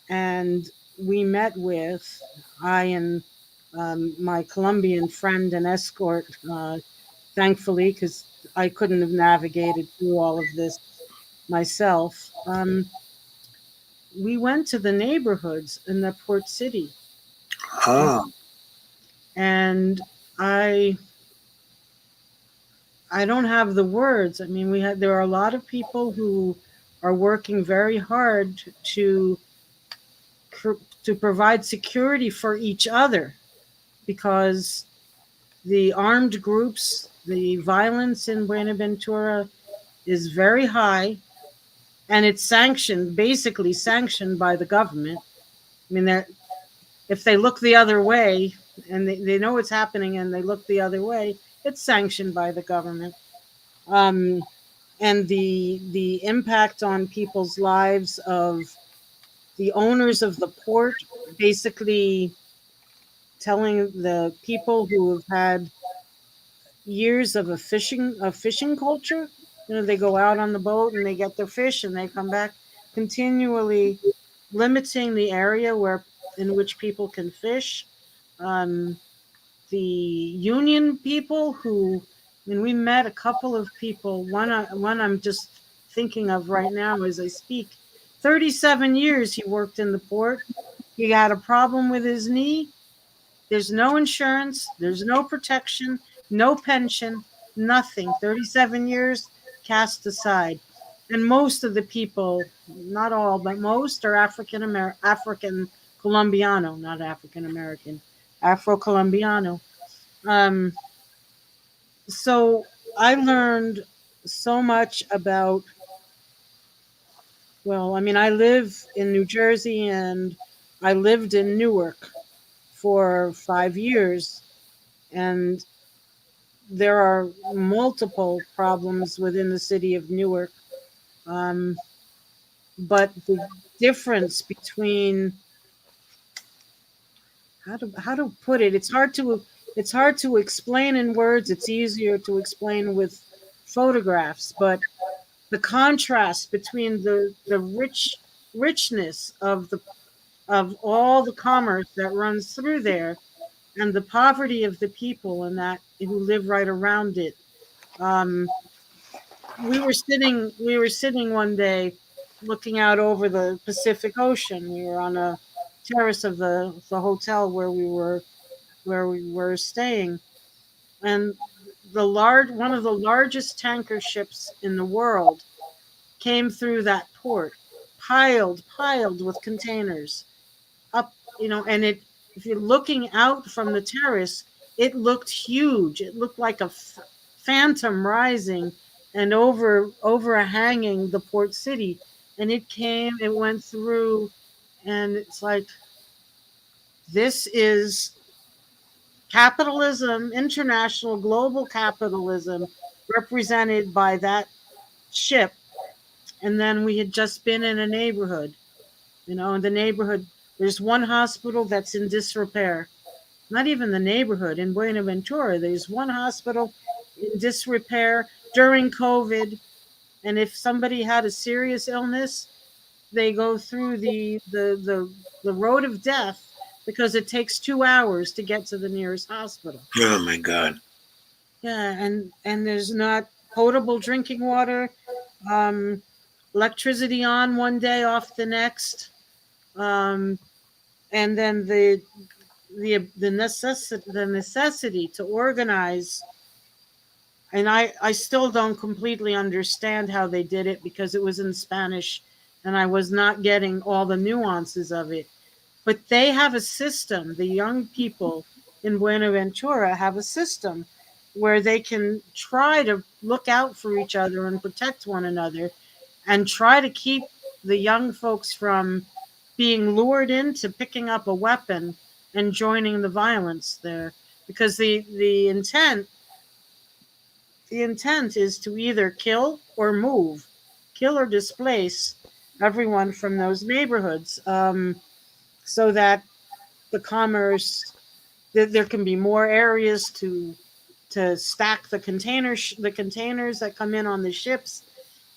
And we met with, I and my Colombian friend and escort, thankfully, because I couldn't have navigated through all of this myself. We went to the neighborhoods in the port city, Oh, and I don't have the words. I mean, there are a lot of people who are working very hard to to provide security for each other, because the armed groups, the violence in Buenaventura is very high, and it's sanctioned, basically sanctioned by the government. I mean, if they look the other way and they know what's happening and they look the other way, it's sanctioned by the government. Um, and the impact on people's lives of the owners of the port basically telling the people who have had years of a fishing culture. They go out on the boat and they get their fish and they come back, continually limiting the area where in which people can fish. Um, the union people who, I mean, we met a couple of people. One I'm just thinking of right now as I speak. 37 years he worked in the port. He had a problem with his knee. There's no insurance, there's no protection, no pension, nothing. 37 years cast aside. And most of the people, not all, but most are African Colombiano, not African American, Afro Colombiano. Um, so I learned so much about, well, I mean, I live in New Jersey and I lived in Newark for 5 years. And there are multiple problems within the city of Newark. Um, but the difference between, how to put it, it's hard to explain in words. It's easier to explain with photographs. But the contrast between the richness of all the commerce that runs through there and the poverty of the people and that who live right around it. Um, we were sitting one day looking out over the Pacific Ocean. We were on a terrace of the hotel where we were staying, and one of the largest tanker ships in the world came through that port, piled with containers up, and if you're looking out from the terrace, it looked huge. It looked like a phantom rising and overhanging the port city. And it went through, and it's like, this is capitalism, international global capitalism, represented by that ship. And then we had just been in a neighborhood, in the neighborhood, there's one hospital that's in disrepair. Not even the neighborhood in Buenaventura. There's one hospital in disrepair during COVID. And if somebody had a serious illness, they go through the road of death because it takes 2 hours to get to the nearest hospital. oh my God. Yeah, and there's not potable drinking water, um, electricity on one day, off the next, um, and then the necessity to organize. And I still don't completely understand how they did it because it was in Spanish and I was not getting all the nuances of it. But they have a system. The young people in Buenaventura have a system where they can try to look out for each other and protect one another and try to keep the young folks from being lured into picking up a weapon and joining the violence there, because the intent is to either kill or move, kill or displace everyone from those neighborhoods, so that the commerce, there can be more areas to stack the containers that come in on the ships.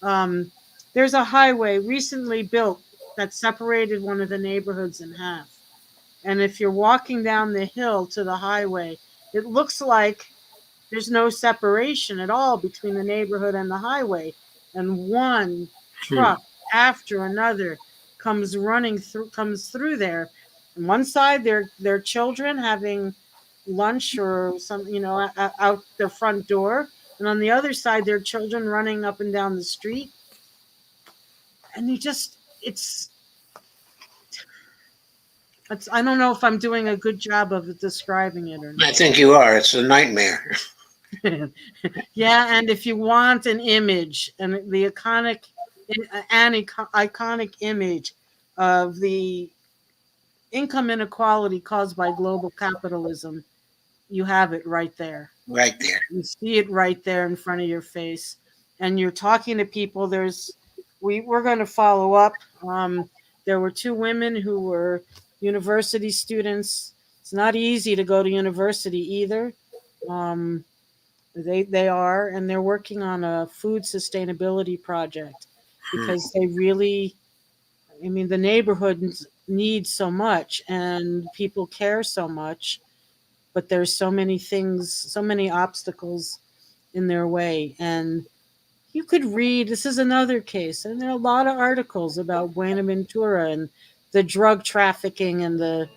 Um, there's a highway recently built that separated one of the neighborhoods in half. And if you're walking down the hill to the highway, it looks like there's no separation at all between the neighborhood and the highway. And one Hmm. truck after another comes through there. On one side, their children having lunch or some, out their front door, and on the other side, their children running up and down the street. And it's I don't know if I'm doing a good job of describing it or I not. think you are. It's a nightmare. Yeah, and if you want an image, and the iconic image of the income inequality caused by global capitalism, you have it right there. Right there. You see it right there in front of your face, and you're talking to people. We're going to follow up. There were two women who were university students. It's not easy to go to university either. Um, they are, and they're working on a food sustainability project Hmm. because they really, I mean, the neighborhoods need so much, and people care so much, but there's so many things, so many obstacles in their way. And you could read, this is another case, and there are a lot of articles about Buenaventura and the drug trafficking and the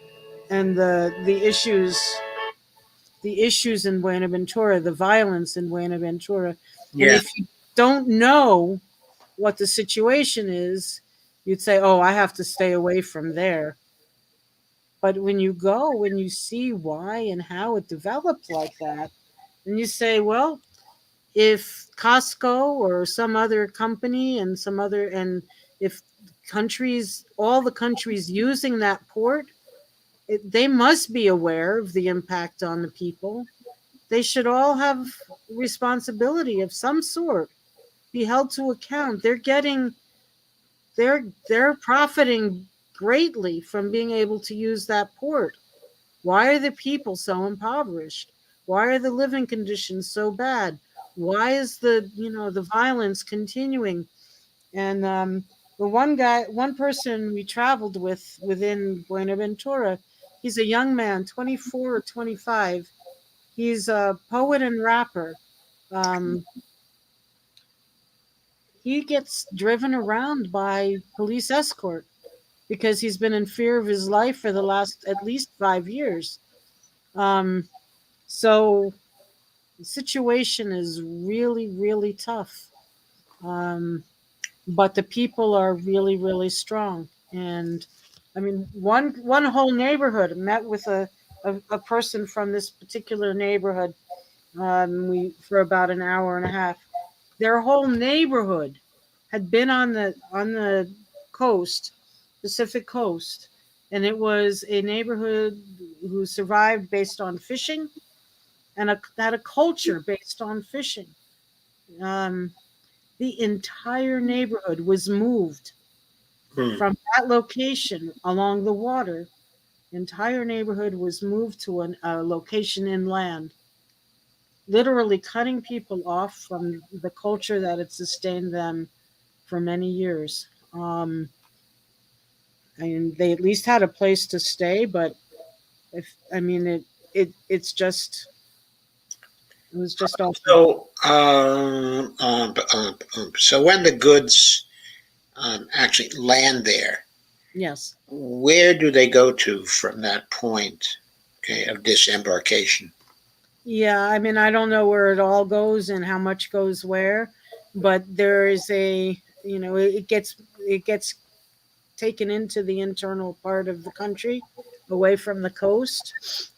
issues in Buenaventura, the violence in Buenaventura. And Yeah. if you don't know what the situation is, you'd say, "Oh, I have to stay away from there." But when you go, when you see why and how it developed like that, and you say, "Well, if Costco or some other company and if all the countries using that port, they must be aware of the impact on the people. They should all have responsibility of some sort, be held to account. They're profiting greatly from being able to use that port. Why are the people so impoverished? Why are the living conditions so bad? Why is the violence continuing?" And the one person we traveled with within Buenaventura, he's a young man, 24 or 25. He's a poet and rapper. Um, he gets driven around by police escort because he's been in fear of his life for the last at least 5 years. Um, so the situation is really, really tough. Um, but the people are really, really strong. And I mean, one whole neighborhood met with a person from this particular neighborhood. We for about an hour and a half. Their whole neighborhood had been on the coast, Pacific coast, and it was a neighborhood who survived based on fishing and had a culture based on fishing. Um, the entire neighborhood was moved Hmm. from that location along the water. The entire neighborhood was moved to a location inland, literally cutting people off from the culture that had sustained them for many years. I mean, they at least had a place to stay, but if I mean it was just awful. So, so when the goods actually land there, Yes. where do they go to from that point, okay, of disembarkation? Yeah, I mean, I don't know where it all goes and how much goes where, but there is it gets taken into the internal part of the country, away from the coast.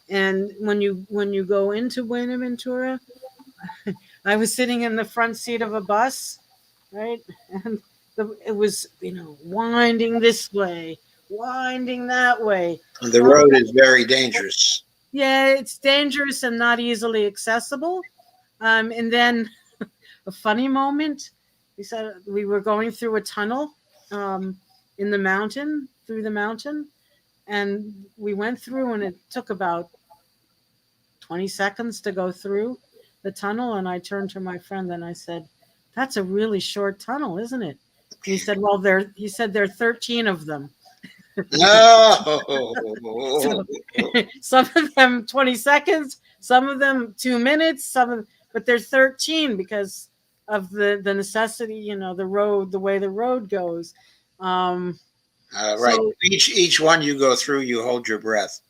And when you go into Buenaventura, I was sitting in the front seat of a bus, right? And it was, winding this way, winding that way. The road is very dangerous. Yeah, it's dangerous and not easily accessible. And then a funny moment, we said we were going through a tunnel in the mountain, through the mountain, and we went through, and it took about 20 seconds to go through the tunnel. And I turned to my friend and I said, "That's a really short tunnel, isn't it?" And he said, "Well, there are 13 of them." No. So, some of them 20 seconds, some of them 2 minutes, but there's 13 because of the necessity, the way the road goes. Um, Right. so, Each one you go through, you hold your breath.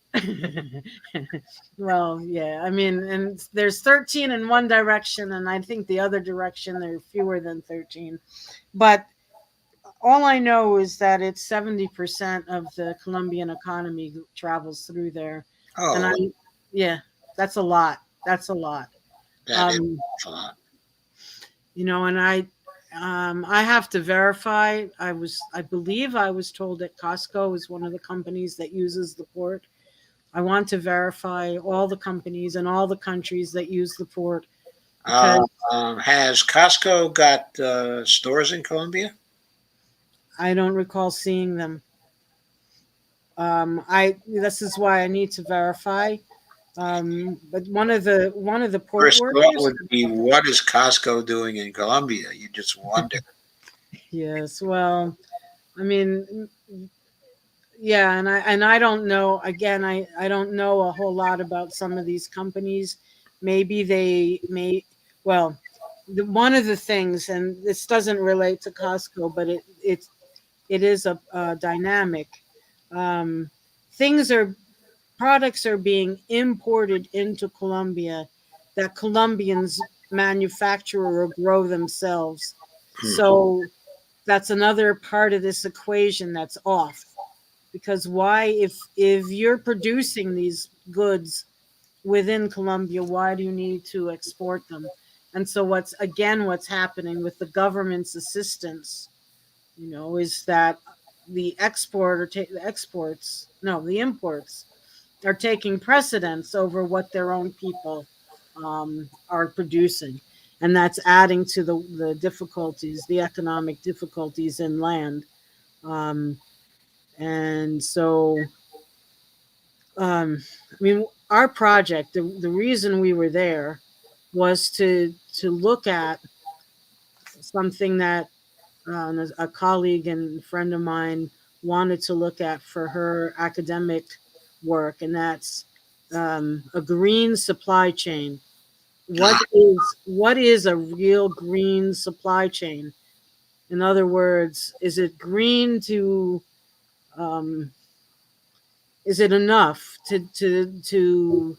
well, yeah, I mean, and there's 13 in one direction, and I think the other direction there are fewer than 13. But all I know is that it's 70% of the Colombian economy travels through there. And Oh, yeah, that's a lot. That's a lot. that is Um, a lot. and I have to verify. I believe I was told that Costco is one of the companies that uses the port. I want to verify all the companies and all the countries that use the port, because Has Costco got stores in Colombia? I don't recall seeing them. This is why I need to verify. But one of the port First thought workers. would be, what is Costco doing in Colombia? You just wonder. Yes, well, I mean, yeah, and I don't know. Again, I don't know a whole lot about some of these companies. Maybe they may. Well, one of the things, and this doesn't relate to Costco, but it is a dynamic. Um, things are Products are being imported into Colombia that Colombians manufacture or grow themselves. Hmm. So that's another part of this equation that's off. Because why, if you're producing these goods within Colombia, why do you need to export them? And so what's happening with the government's assistance, is that the imports are taking precedence over what their own people are producing. And that's adding to the difficulties, the economic difficulties in land. Um, and so, I mean, our project, the reason we were there was to look at something that a colleague and friend of mine wanted to look at for her academic work, and that's a green supply chain. What is a real green supply chain? In other words, is it green um, is it enough to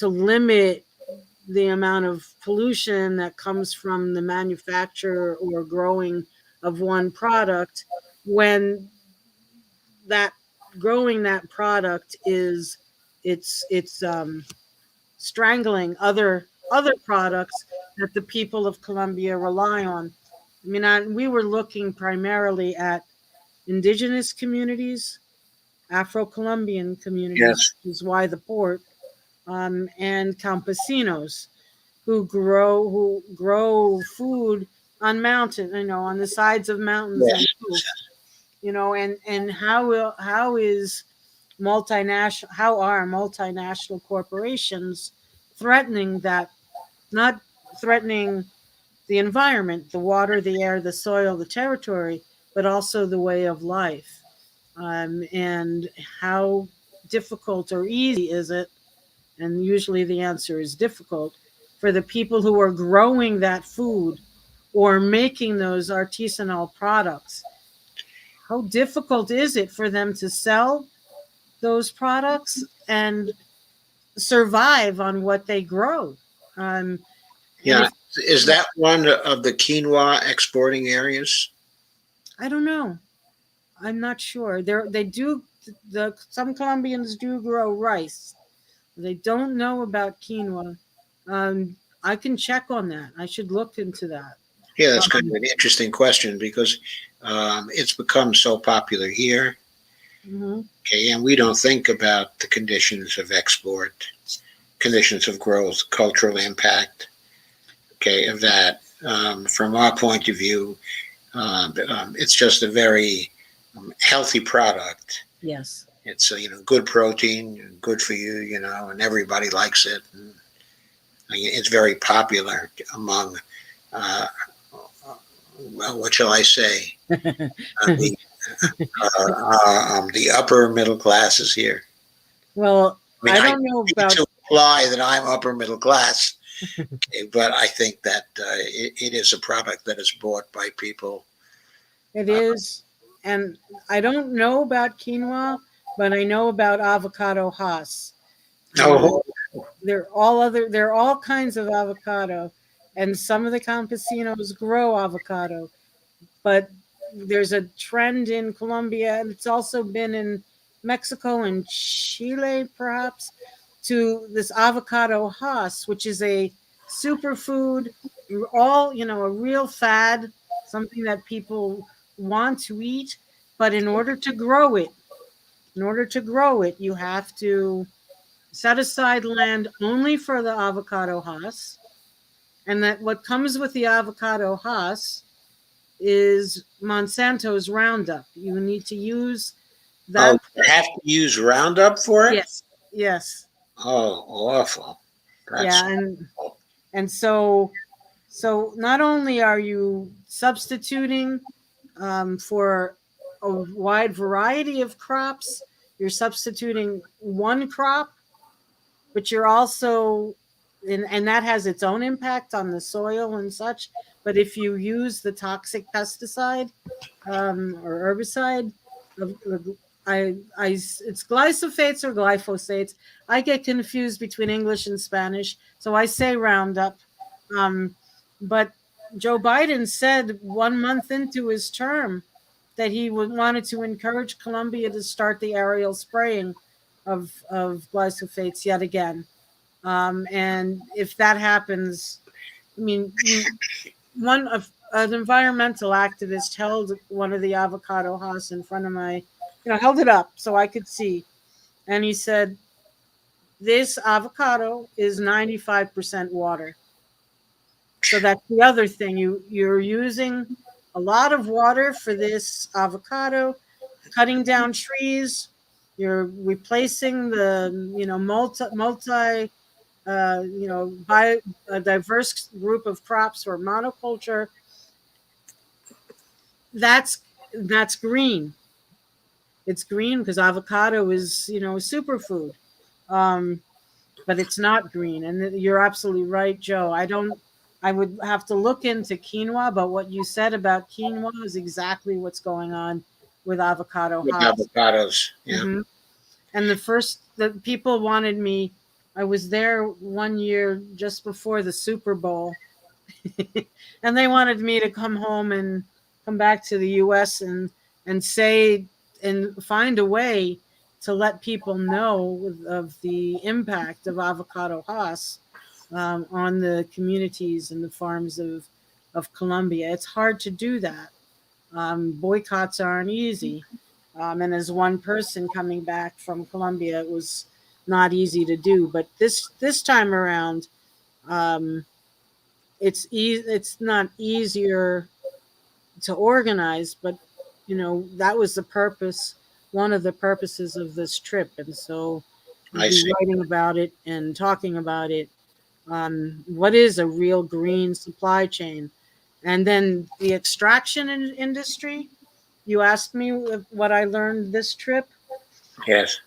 limit the amount of pollution that comes from the manufacture or growing of one product, when that growing that product it's strangling other products that the people of Colombia rely on. I mean, we were looking primarily at indigenous communities, Afro-Colombian communities, Yes. which is why the port, and campesinos who grow food on on the sides of mountains and Yes. hills, and how are multinational corporations threatening that, not threatening the environment, the water, the air, the soil, the territory, but also the way of life. And how difficult or easy is it? And usually the answer is difficult for the people who are growing that food or making those artisanal products. How difficult is it for them to sell those products and survive on what they grow? And Yeah. if Is that one of the quinoa exporting areas? I don't know, I'm not sure. They do some Colombians do grow rice. They don't know about quinoa. I can check on that. I should look into that. Yeah, that's kind of Um, an interesting question because it's become so popular here. mhm. Okay, and we don't think about the conditions of export, conditions of growth, cultural impact. Okay, of that. From our point of view, it's just a very healthy product. Yes. It's good protein, good for you, and everybody likes it. And it's very popular among well, what shall I say? The the upper middle classes here. Well, I mean, I I don't know need about to imply that I'm upper middle class, but I think that it is a product that is bought by people. it Uh, is, and I don't know about quinoa, but I know about avocado Hass. no, There are all kinds of avocado, and some of the campesinos grow avocado. But there's a trend in Colombia, and it's also been in Mexico and Chile, perhaps, to this avocado Hass, which is a superfood, a real fad, something that people want to eat. But in order to grow it, you have to set aside land only for the avocado Hass. And that what comes with the avocado Hass is Monsanto's Roundup. You need to use oh, that. you have to use Roundup for it. Yes, yes, Oh, awful. That's yeah, and so not only are you substituting for a wide variety of crops, you're substituting one crop, but you're also and that has its own impact on the soil and such. But if you use the toxic pesticide or herbicide. It's glyphosates or glyphosates. I get confused between English and Spanish, so I say Roundup. Um, but Joe Biden said 1 month into his term that he wanted to encourage Colombia to start the aerial spraying of glyphosates yet again. And if that happens, I mean, one of an environmental activist held one of the avocado hass in front of held it up so I could see, and he said, "This avocado is 95% water." So that's the other thing. You're using a lot of water for this avocado, cutting down trees. You're replacing the multi by a diverse group of crops or monoculture. That's green. It's green because avocado is a superfood, um, but it's not green. And you're absolutely right, Joe. I would have to look into quinoa, but what you said about quinoa is exactly what's going on with avocado with hass. avocados. Yeah. Hmm. And the people wanted me. I was there 1 year just before the Super Bowl, and they wanted me to come home and come back to the U.S. and say and find a way to let people know of the impact of avocado hass on the communities and the farms of Colombia. It's hard to do that. Boycotts aren't easy, and as one person coming back from Colombia, it was not easy to do. But this time around, um, it's not easier to organize, but that was the purpose, one of the purposes of this trip, and so we'll I be see. writing about it and talking about it. What is a real green supply chain, and then the extraction industry. You asked me what I learned this trip Yes.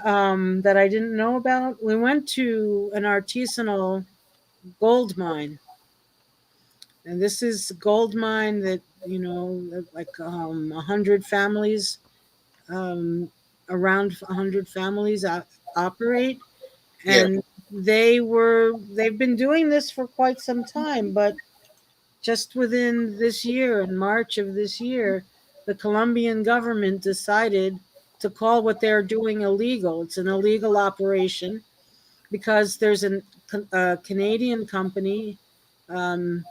that I didn't know about. We went to an artisanal gold mine. And this is a gold mine that, like 100 families, um, around 100 families operate. Yeah. And they've been doing this for quite some time, but just within this year, in March of this year, the Colombian government decided to call what they're doing illegal. It's an illegal operation because there's a Canadian company, um,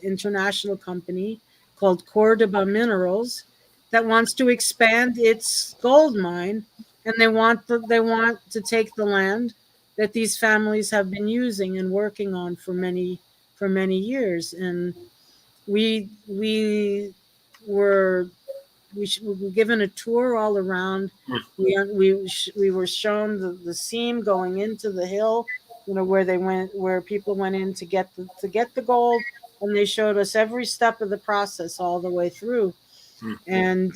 international company called Cordoba Minerals that wants to expand its gold mine, and they want to take the land that these families have been using and working on for many years. And we were we were given a tour all around. We were shown the seam going into the hill, where people went in to get the gold, and they showed us every step of the process all the way through. And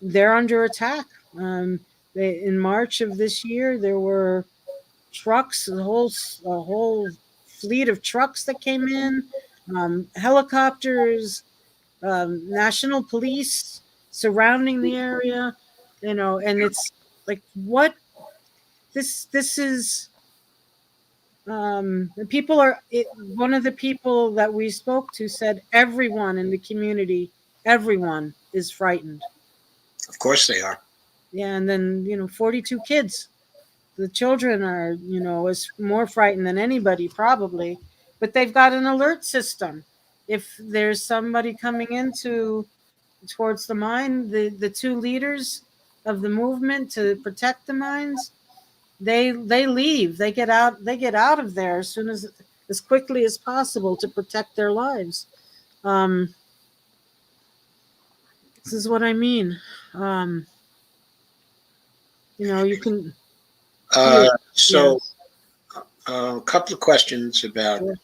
they're under attack. In March of this year, there were trucks, a whole fleet of trucks that came in, helicopters, national police surrounding the area, and it's like what this is. The people one of the people that we spoke to said everyone in the community, everyone is frightened. Of course they are. Yeah, and then 42 kids. The children are is more frightened than anybody probably, but they've got an alert system. If there's somebody coming into towards the mine, the two leaders of the movement to protect the mines, they leave. They get out of there as quickly as possible to protect their lives. This is what I mean. You can So a couple of questions about Sure.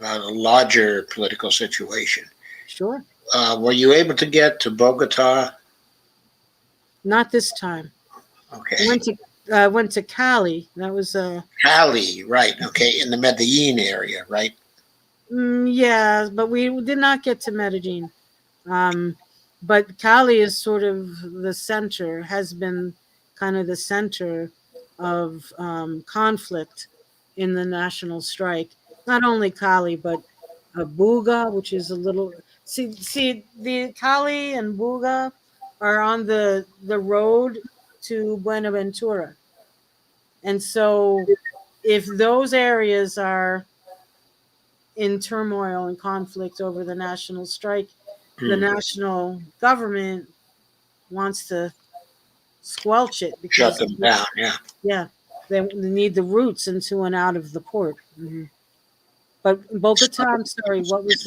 a larger political situation. Sure. Were you able to get to Bogota? Not this time. Okay. Went to Cali. That was Cali, right? Okay, in the Medellin area, right? yeah, but we did not get to Medellin. But Cali is sort of the center, has been kind of the center of conflict in the national strike. Not only Cali, but Buga, which is a little. See, the Cali and Buga are on the road to Buenaventura, and so if those areas are in turmoil and conflict over the national strike, the national government wants to squelch it Shut because them down, yeah. yeah, they need the routes into and out of the port. But Bogota, I'm sorry, what was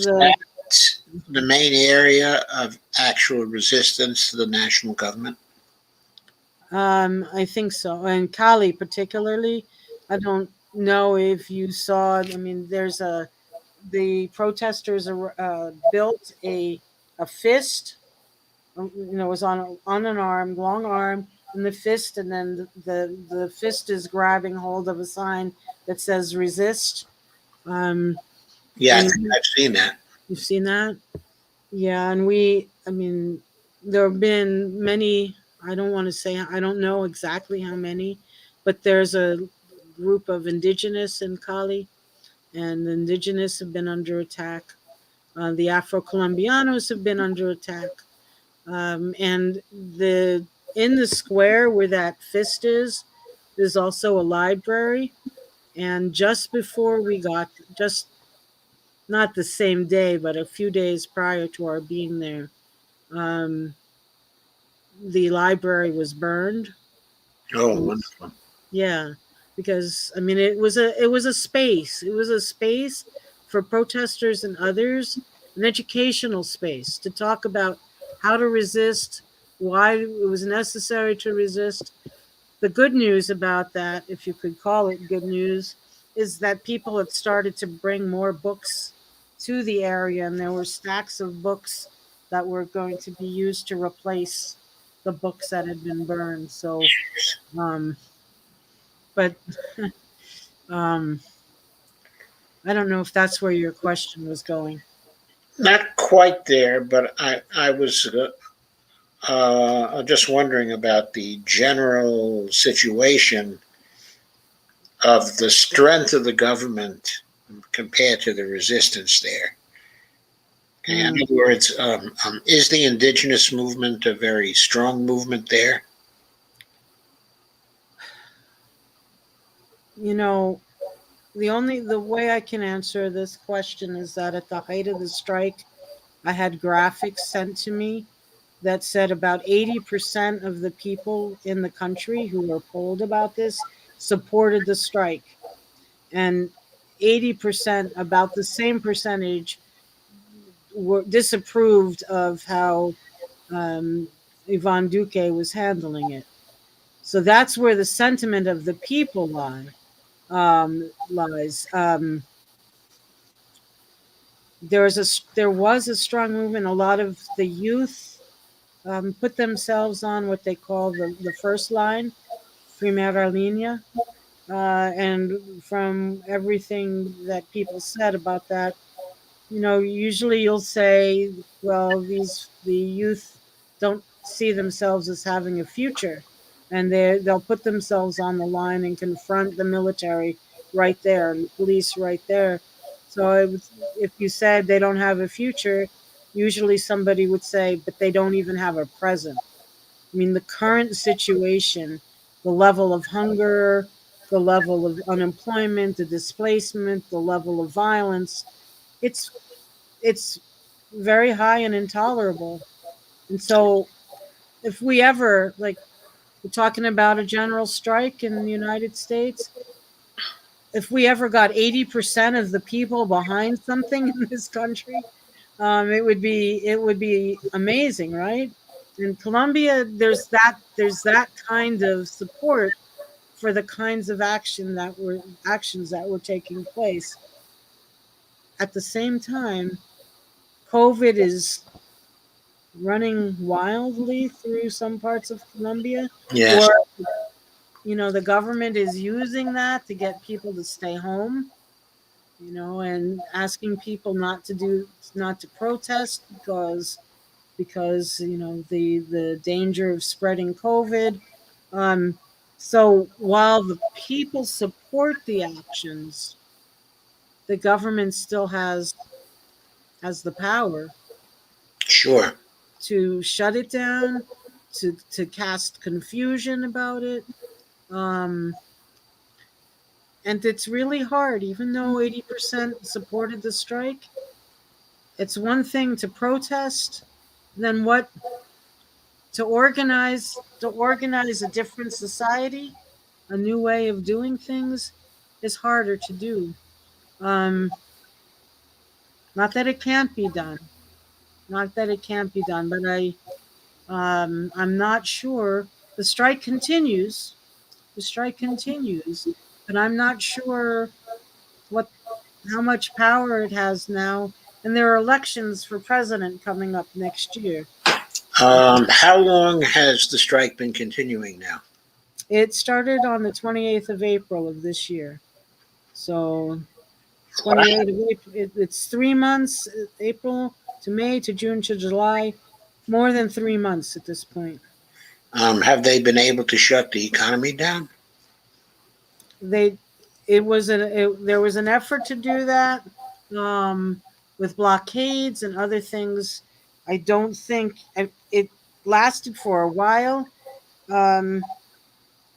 the main area of actual resistance to the national government? I think so. And Cali particularly, I don't know if you saw, I mean, the protesters built a fist, it was on an arm, long arm, and the fist, and then the fist is grabbing hold of a sign that says resist. Yeah, I And think I've seen that. you've seen that? Yeah, and I mean, there have been many, I don't want to say, I don't know exactly how many, but there's a group of indigenous in Cali, and the indigenous have been under attack. The Afro-Colombianos have been under attack. And in the square where that fist is, there's also a library. And just before just not the same day, but a few days prior to our being there, um, the library was burned. Oh, wonderful. Yeah, because I mean, it was a space. It was a space for protesters and others, an educational space to talk about how to resist, why it was necessary to resist. The good news about that, if you could call it good news, is that people had started to bring more books to the area, and there were stacks of books that were going to be used to replace the books that had been burned. So, but um, I don't know if that's where your question was going. Not quite there, but I was just wondering about the general situation of the strength of the government compared to the resistance there. In other words, is the indigenous movement a very strong movement there? You know, the way I can answer this question is that at the height of the strike, I had graphics sent to me that said about 80% of the people in the country who were polled about this supported the strike. And 80%, about the same percentage, were disapproved of how Ivan Duque was handling it. So that's where the sentiment of the people lies. There was a strong movement. A lot of the youth put themselves on what they call the first line, primera línea. And from everything that people said about that, usually you'll say, well, the youth don't see themselves as having a future, and they'll put themselves on the line and confront the military right there and the police right there. So if you said they don't have a future, usually somebody would say, but they don't even have a present. I mean, the current situation, the level of hunger, the level of unemployment, the displacement, the level of violence, it's it's very high and intolerable. And so if we ever, like, we're talking about a general strike in the United States, if we ever got 80% of the people behind something in this country, it would be amazing, right? In Colombia, there's that kind of support for the kinds of actions that were taking place. At the same time, COVID is running wildly through some parts of Colombia, Yes. or the government is using that to get people to stay home, and asking people not to protest because the danger of spreading COVID. So while the people support the actions, the government still has the power Sure. to shut it down, to cast confusion about it. Um, and it's really hard, even though 80% supported the strike. It's one thing to protest, then what to organize a different society, a new way of doing things is harder to do. Um, not that it can't be done, not that it can't be done, but I'm not sure. The strike continues. The strike continues, but I'm not sure what how much power it has now. And there are elections for president coming up next year. How long has the strike been continuing now? It started on the 28th of April of this year. So Wow. 28th of April, it's 3 months, April to May to June to July, more than 3 months at this point. Have they been able to shut the economy down? They, there was an effort to do that, um, with blockades and other things. I don't think it lasted for a while. Um,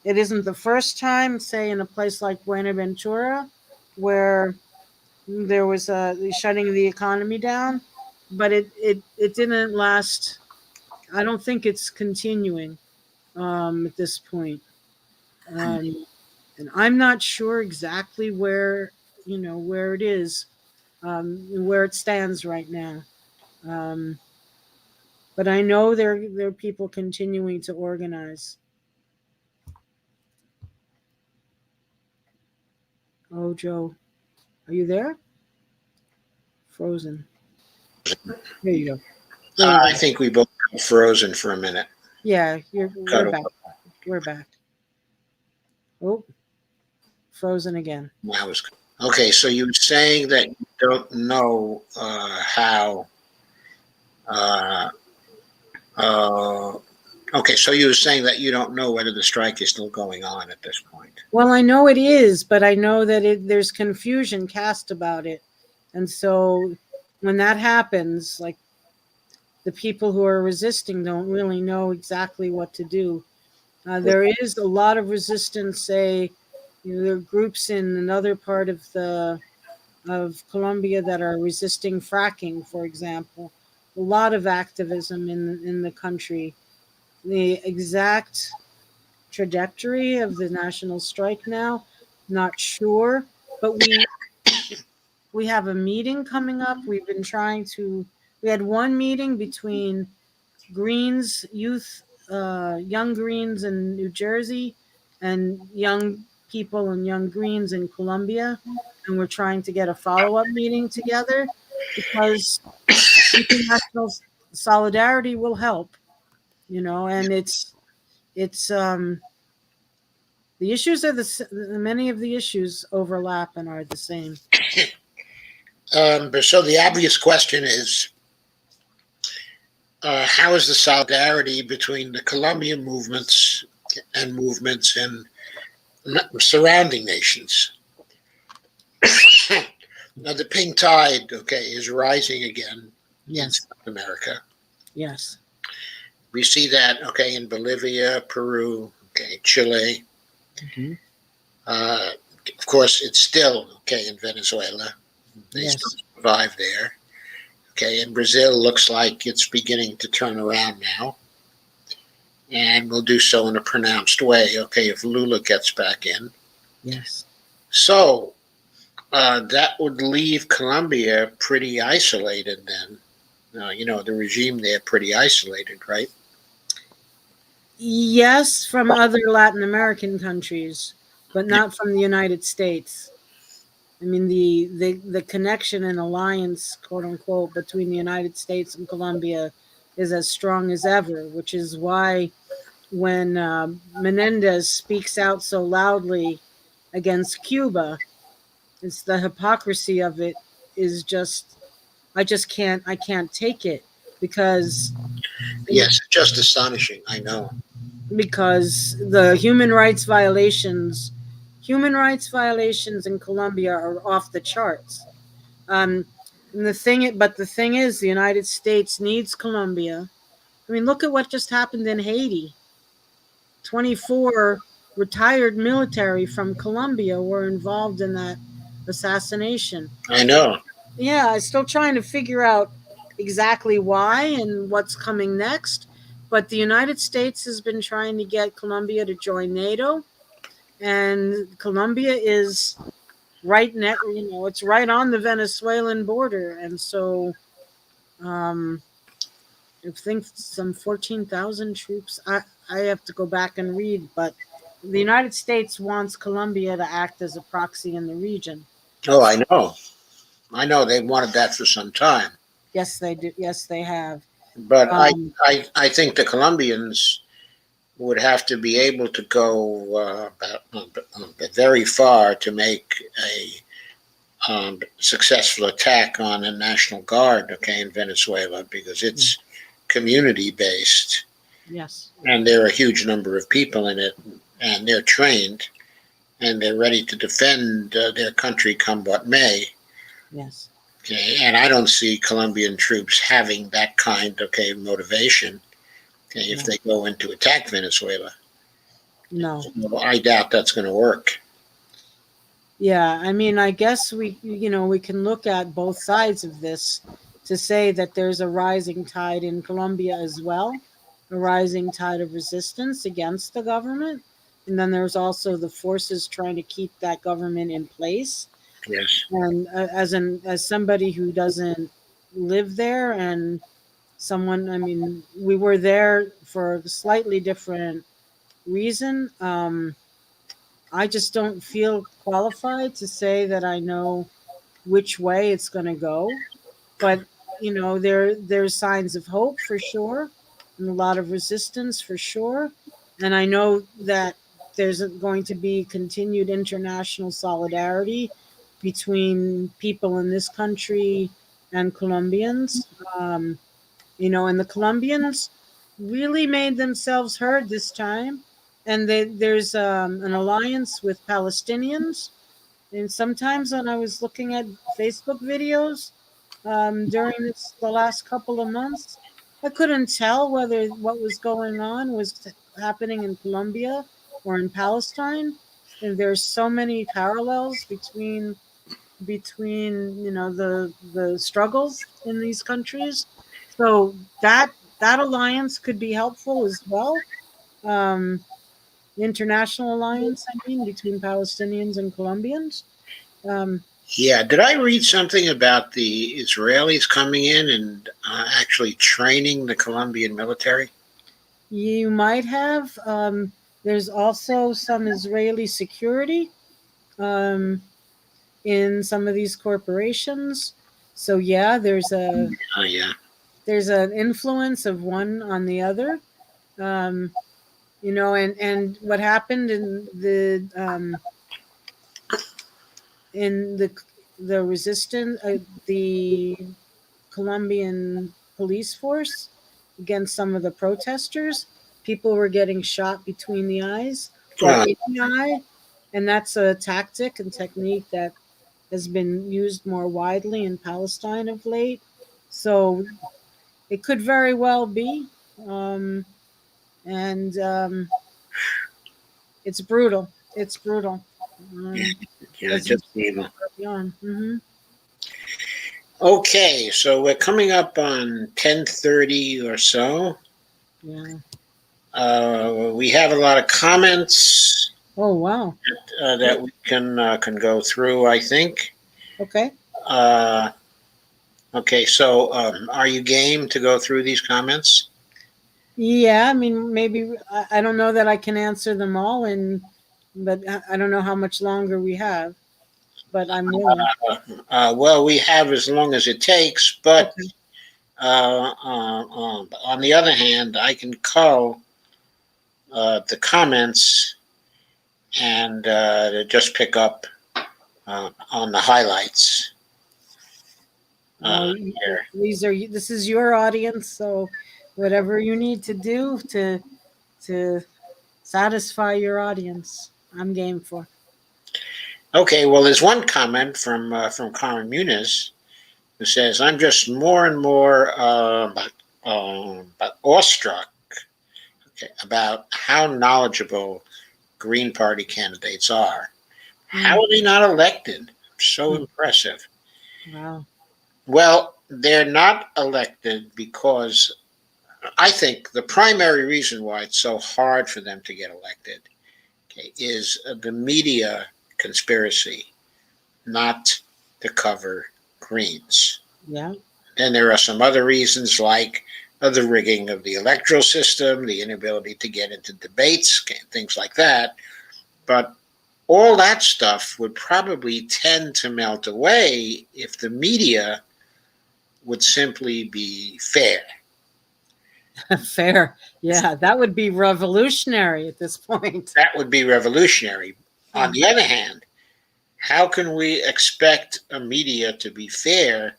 it isn't the first time, say, in a place like Buenaventura, where there was shutting the economy down, but it didn't last. I don't think it's continuing at this point. Um, and I'm not sure exactly where it is, where it stands right now. Um, but I know there are people continuing to organize. Oh, Joe, are you there? Frozen. There you go. There you I go. think we both got frozen for a minute. Yeah, Cut we're off. back. We're back. Oh, frozen again. That was okay. So you were saying that you don't know how. Uh, uh, okay, so you were saying that you don't know whether the strike is still going on at this point. Well, I know it is, but I know that there's confusion cast about it, and so when that happens, like the people who are resisting don't really know exactly what to do. There is a lot of resistance. Say, there are groups in another part of Colombia that are resisting fracking, for example. A lot of activism in the country. The exact trajectory of the national strike now, not sure, but we have a meeting coming up. We've been trying to. We had one meeting between Greens youth, young Greens in New Jersey, and young people and young Greens in Colombia, and we're trying to get a follow-up meeting together because international solidarity will help, and it's the issues are many of the issues overlap and are the same. But so the obvious question is, how is the solidarity between the Colombian movements in surrounding nations? Now, the pink tide, is rising again in Yes, South America. yes, We see that, in Bolivia, Peru, Chile. mhm, Of course, it's still, in Venezuela. They yes, still survive there. And Brazil looks like it's beginning to turn around now. And will do so in a pronounced way, if Lula gets back in. yes. So that would leave Colombia pretty isolated then. The regime there pretty isolated, right? Yes, from other Latin American countries, but not from the United States. I mean, the connection and alliance, quote unquote, between the United States and Colombia is as strong as ever, which is why when Menendez speaks out so loudly against Cuba, it's the hypocrisy of it is just, I can't take it because Yes, just astonishing. I know. the human rights violations in Colombia are off the charts. Um, and the thing is, the United States needs Colombia. I mean, look at what just happened in Haiti. 24 retired military from Colombia were involved in that assassination. I know. Yeah, I'm still trying to figure out exactly why and what's coming next. But the United States has been trying to get Colombia to join NATO, and Colombia is it's right on the Venezuelan border, and so um, I think some 14,000 troops. I have to go back and read, but the United States wants Colombia to act as a proxy in the region. Oh, I know. I know they wanted that for some time. Yes, they do. Yes, they have. But Um, I think the Colombians would have to be able to go very far to make a successful attack on a national guard, in Venezuela, because it's community based, yes, and there are a huge number of people in it, and they're trained, and they're ready to defend their country come what may. yes, And I don't see Colombian troops having that kind of motivation. If no, they go in to attack Venezuela, no. I doubt that's going to work. Yeah, I mean, I guess we can look at both sides of this to say that there's a rising tide in Colombia as well, a rising tide of resistance against the government, and then there's also the forces trying to keep that government in place. Yes. And as somebody who doesn't live there and someone, I mean, we were there for a slightly different reason. I just don't feel qualified to say that I know which way it's going to go. But there's signs of hope for sure, and a lot of resistance for sure. And I know that there's going to be continued international solidarity between people in this country and Colombians. And the Colombians really made themselves heard this time. And there's an alliance with Palestinians. And sometimes when I was looking at Facebook videos, during the last couple of months. I couldn't tell whether what was going on was happening in Colombia or in Palestine. And there's so many parallels between the struggles in these countries. So that alliance could be helpful as well. Um, International alliance, I mean, between Palestinians and Colombians. Um, Yeah, did I read something about the Israelis coming in and actually training the Colombian military? you might have. There's also some Israeli security um, in some of these corporations. So yeah, Oh, yeah. there's an influence of one on the other. Um, and what happened in the resistance, the Colombian police force against some of the protesters. People were getting shot between the eyes or Uh, in the eye, and that's a tactic and technique that has been used more widely in Palestine of late. So it could very well be, um, and it's brutal. It's brutal. yeah, Um, yeah, as you just see evil. early on. Hmm. Okay, so we're coming up on 10:30 or so. Yeah. We have a lot of comments Oh wow. that we can go through, I think. Okay. Uh, okay, so are you game to go through these comments? Yeah, I mean, maybe I don't know that I can answer them all, but I don't know how much longer we have. But I'm willing. Well, we have as long as it takes, but Okay. on the other hand, I can cull the comments and just pick up on the highlights Well, here. this is your audience, so whatever you need to do to satisfy your audience, I'm game for. Okay, well, there's one comment from Carmen Muniz who says, "I'm just more and more awestruck, okay, about how knowledgeable Green Party candidates are. How Mm, are they not elected? So mm, impressive." wow. Well, they're not elected because I think the primary reason why it's so hard for them to get elected, okay, is the media conspiracy not to cover Greens. Yeah. And there are some other reasons like the rigging of the electoral system, the inability to get into debates, things like that. But all that stuff would probably tend to melt away if the media would simply be fair. Fair. Yeah, that would be revolutionary at this point. That would be revolutionary. On Yeah. the other hand, how can we expect a media to be fair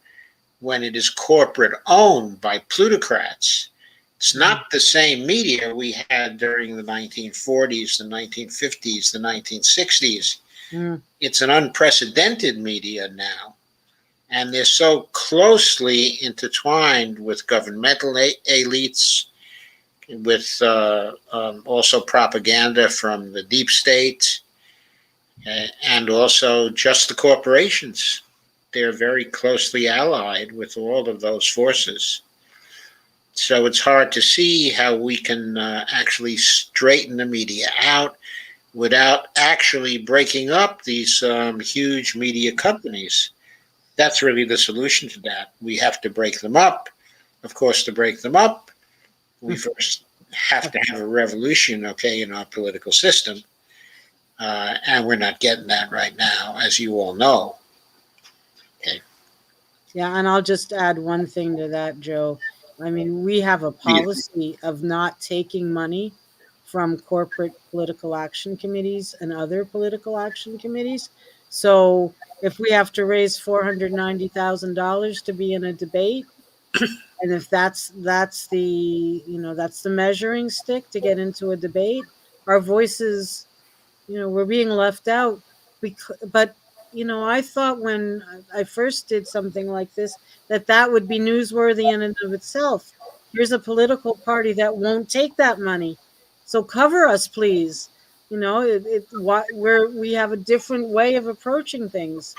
when it is corporate owned by plutocrats? It's Mm, not the same media we had during the 1940s, the 1950s, the 1960s. mm, It's an unprecedented media now, and they're so closely intertwined with governmental elites, with also propaganda from the deep state, and also just the corporations. They're very closely allied with all of those forces. So it's hard to see how we can actually straighten the media out without actually breaking up these huge media companies. That's really the solution to that. We have to break them up. Of course, to break them up, we first have to have a revolution, okay, in our political system. And we're not getting that right now, as you all know. Okay. yeah, and I'll just add one thing to that, Joe. I mean, we have a policy of not taking money from corporate political action committees and other political action committees. So if we have to raise $490,000 to be in a debate, and if that's that's the measuring stick to get into a debate, our voices, we're being left out. But I thought when I first did something like this that would be newsworthy in and of itself. Here's a political party that won't take that money, so cover us, please. We have a different way of approaching things.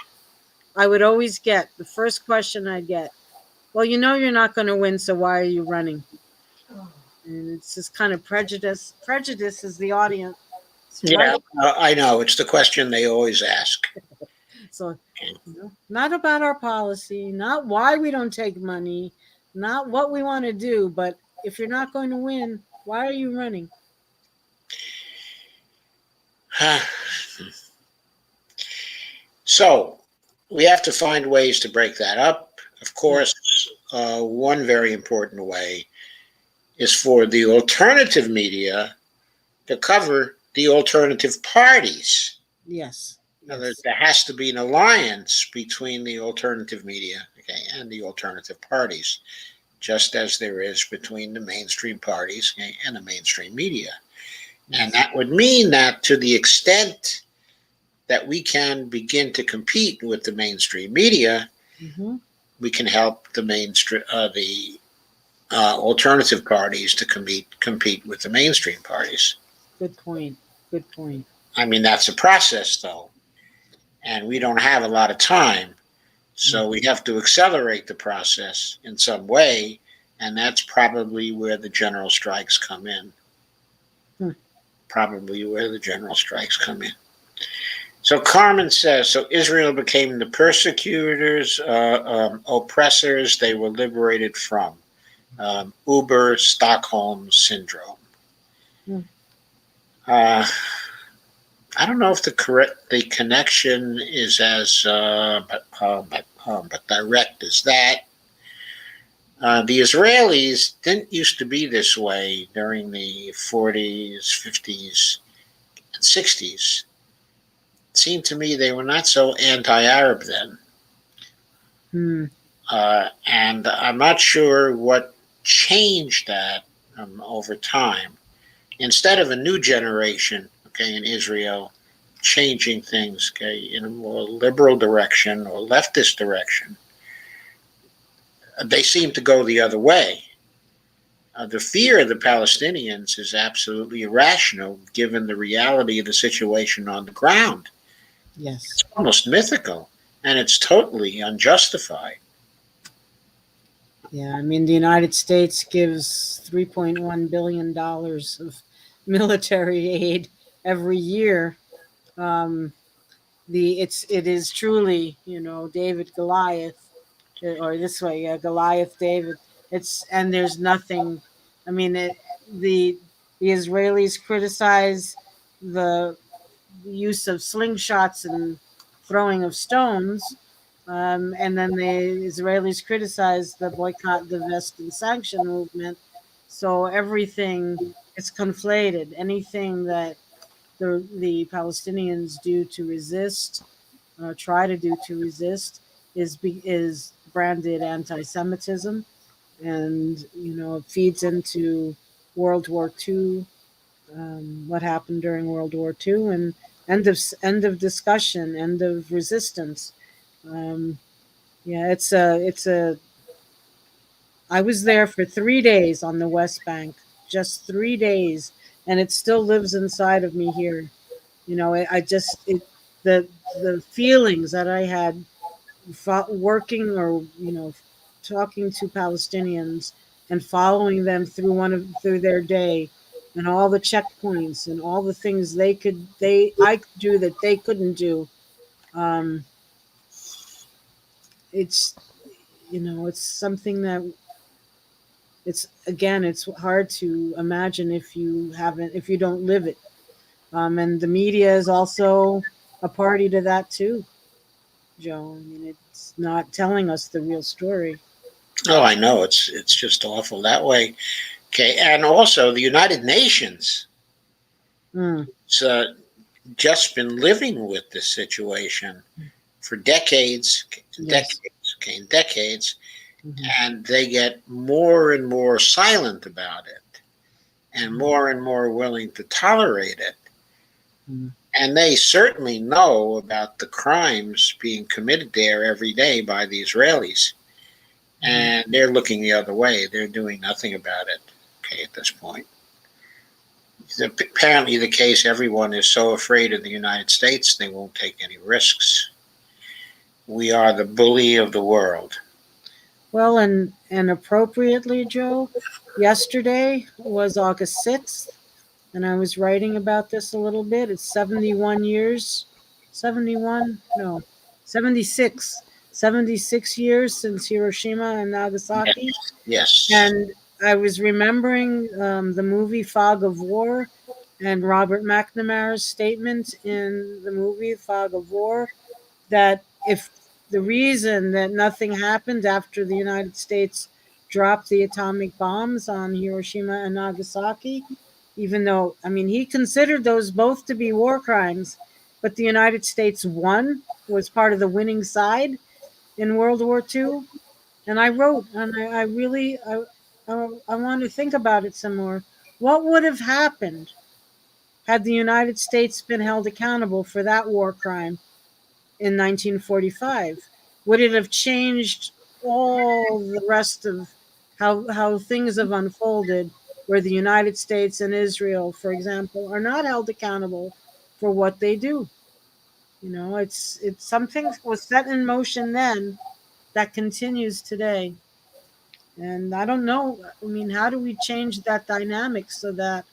I would always get the first question I'd get. Well, you're not going to win, so why are you running? And it's just kind of prejudice. Prejudice is the audience, right? Yeah, I know. It's the question they always ask. So, not about our policy, not why we don't take money, not what we want to do, but if you're not going to win, why are you running? So we have to find ways to break that up. Of course, one very important way is for the alternative media to cover the alternative parties. Yes. There has to be an alliance between the alternative media, okay, and the alternative parties, just as there is between the mainstream parties, okay, and the mainstream media. Yes. And that would mean that to the extent that we can begin to compete with the mainstream media, we can help the alternative parties to compete with the mainstream parties. Good point. Good point. I mean, that's a process, though, and we don't have a lot of time, so we have to accelerate the process in some way, and that's probably where the general strikes come in. Probably where the general strikes come in. So Carmen says, so Israel became the persecutors, oppressors they were liberated from. Uber Stockholm Syndrome. I don't know if the connection is as but direct as that. The Israelis didn't used to be this way during the 40s, 50s, and 60s. It seemed to me they were not so anti-Arab then. And I'm not sure what changed that over time. Instead of a new generation, okay, in Israel, changing things, okay, in a more liberal direction or leftist direction, they seem to go the other way. The fear of the Palestinians is absolutely irrational, given the reality of the situation on the ground. Yes, it's almost mythical, and it's totally unjustified. Yeah, I mean, the United States gives $3.1 billion of military aid every year. It is truly, David Goliath, or this way, Goliath David. And there's nothing. I mean, the Israelis criticize the use of slingshots and throwing of stones. And then the Israelis criticized the boycott, divest, and sanction movement. So everything is conflated. Anything that the Palestinians do to resist, try to do to resist, is branded anti-Semitism, and it feeds into World War II. What happened during World War II, and end of discussion, end of resistance. It's a. I was there for 3 days on the West Bank, just 3 days, and it still lives inside of me here. The feelings that I had working or talking to Palestinians and following them through their day, and all the checkpoints and all the things I could do that they couldn't do. It's it's something that it's hard to imagine if you don't live it. And the media is also a party to that too, Joe. I mean, it's not telling us the real story. Oh, I know. It's just awful that way. Okay, and also the United Nations. It's just been living with this situation for decades, decades, and they get more and more silent about it, and more willing to tolerate it. And they certainly know about the crimes being committed there every day by the Israelis. And they're looking the other way. They're doing nothing about it, okay, at this point. It's apparently the case, everyone is so afraid of the United States, they won't take any risks. We are the bully of the world. Well, and appropriately, Joe, yesterday was August 6th, and I was writing about this a little bit. It's 71 years, 71? No, 76. 76 years since Hiroshima and Nagasaki. Yes. And I was remembering the movie Fog of War and Robert McNamara's statement in the movie Fog of War that if the reason that nothing happened after the United States dropped the atomic bombs on Hiroshima and Nagasaki, even though, I mean, he considered those both to be war crimes, but the United States won, was part of the winning side in World War II. And I wrote, and I really, I want to think about it some more. What would have happened had the United States been held accountable for that war crime in 1945? Would it have changed all the rest of how things have unfolded, where the United States and Israel, for example, are not held accountable for what they do? You know, it's something was set in motion then that continues today. And I don't know. I mean, how do we change that dynamic so that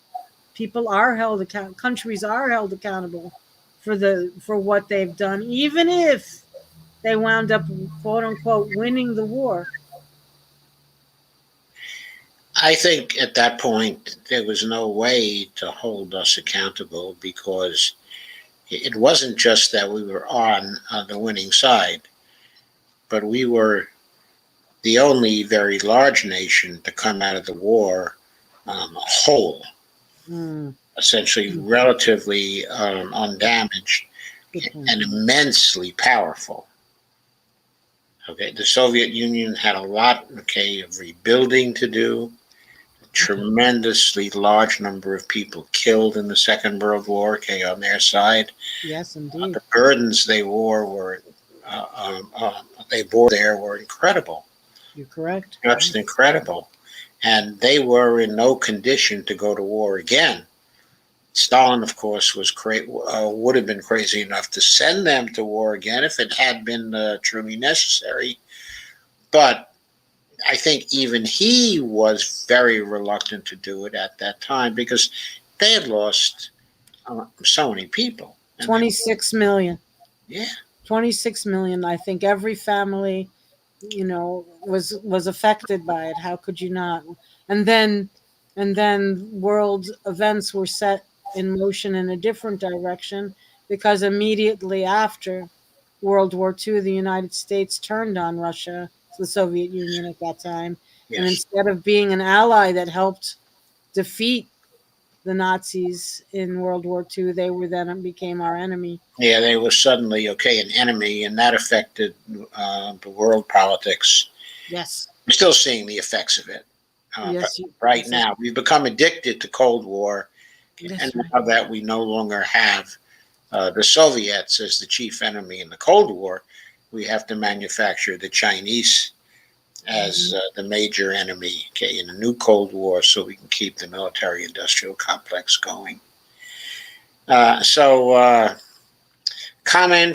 people are held account, countries are held accountable for what they've done, even if they wound up quote unquote winning the war? I think at that point there was no way to hold us accountable because it wasn't just that we were on the winning side, but we were the only very large nation to come out of the war whole, essentially relatively undamaged and immensely powerful. Okay, the Soviet Union had a lot, okay, of rebuilding to do. A tremendously large number of people killed in the Second World War, okay, on their side. Yes, indeed. The burdens they bore there were incredible. You're correct. Just incredible. And they were in no condition to go to war again. Stalin, of course, would have been crazy enough to send them to war again if it had been truly necessary. But I think even he was very reluctant to do it at that time because they had lost so many people. 26 million. Yeah. 26 million. I think every family, you know, was affected by it. How could you not? And then world events were set in motion in a different direction because immediately after World War II, the United States turned on Russia, the Soviet Union at that time. Yes. And instead of being an ally that helped defeat the Nazis in World War II, they were then became our enemy. Yeah, they were suddenly, okay, an enemy, and that affected the world politics. Yes. We're still seeing the effects of it. Yes, right now, we've become addicted to Cold War, That's and right. now that we no longer have the Soviets as the chief enemy in the Cold War, we have to manufacture the Chinese as the major enemy, okay, in a new Cold War, so we can keep the military-industrial complex going. Comment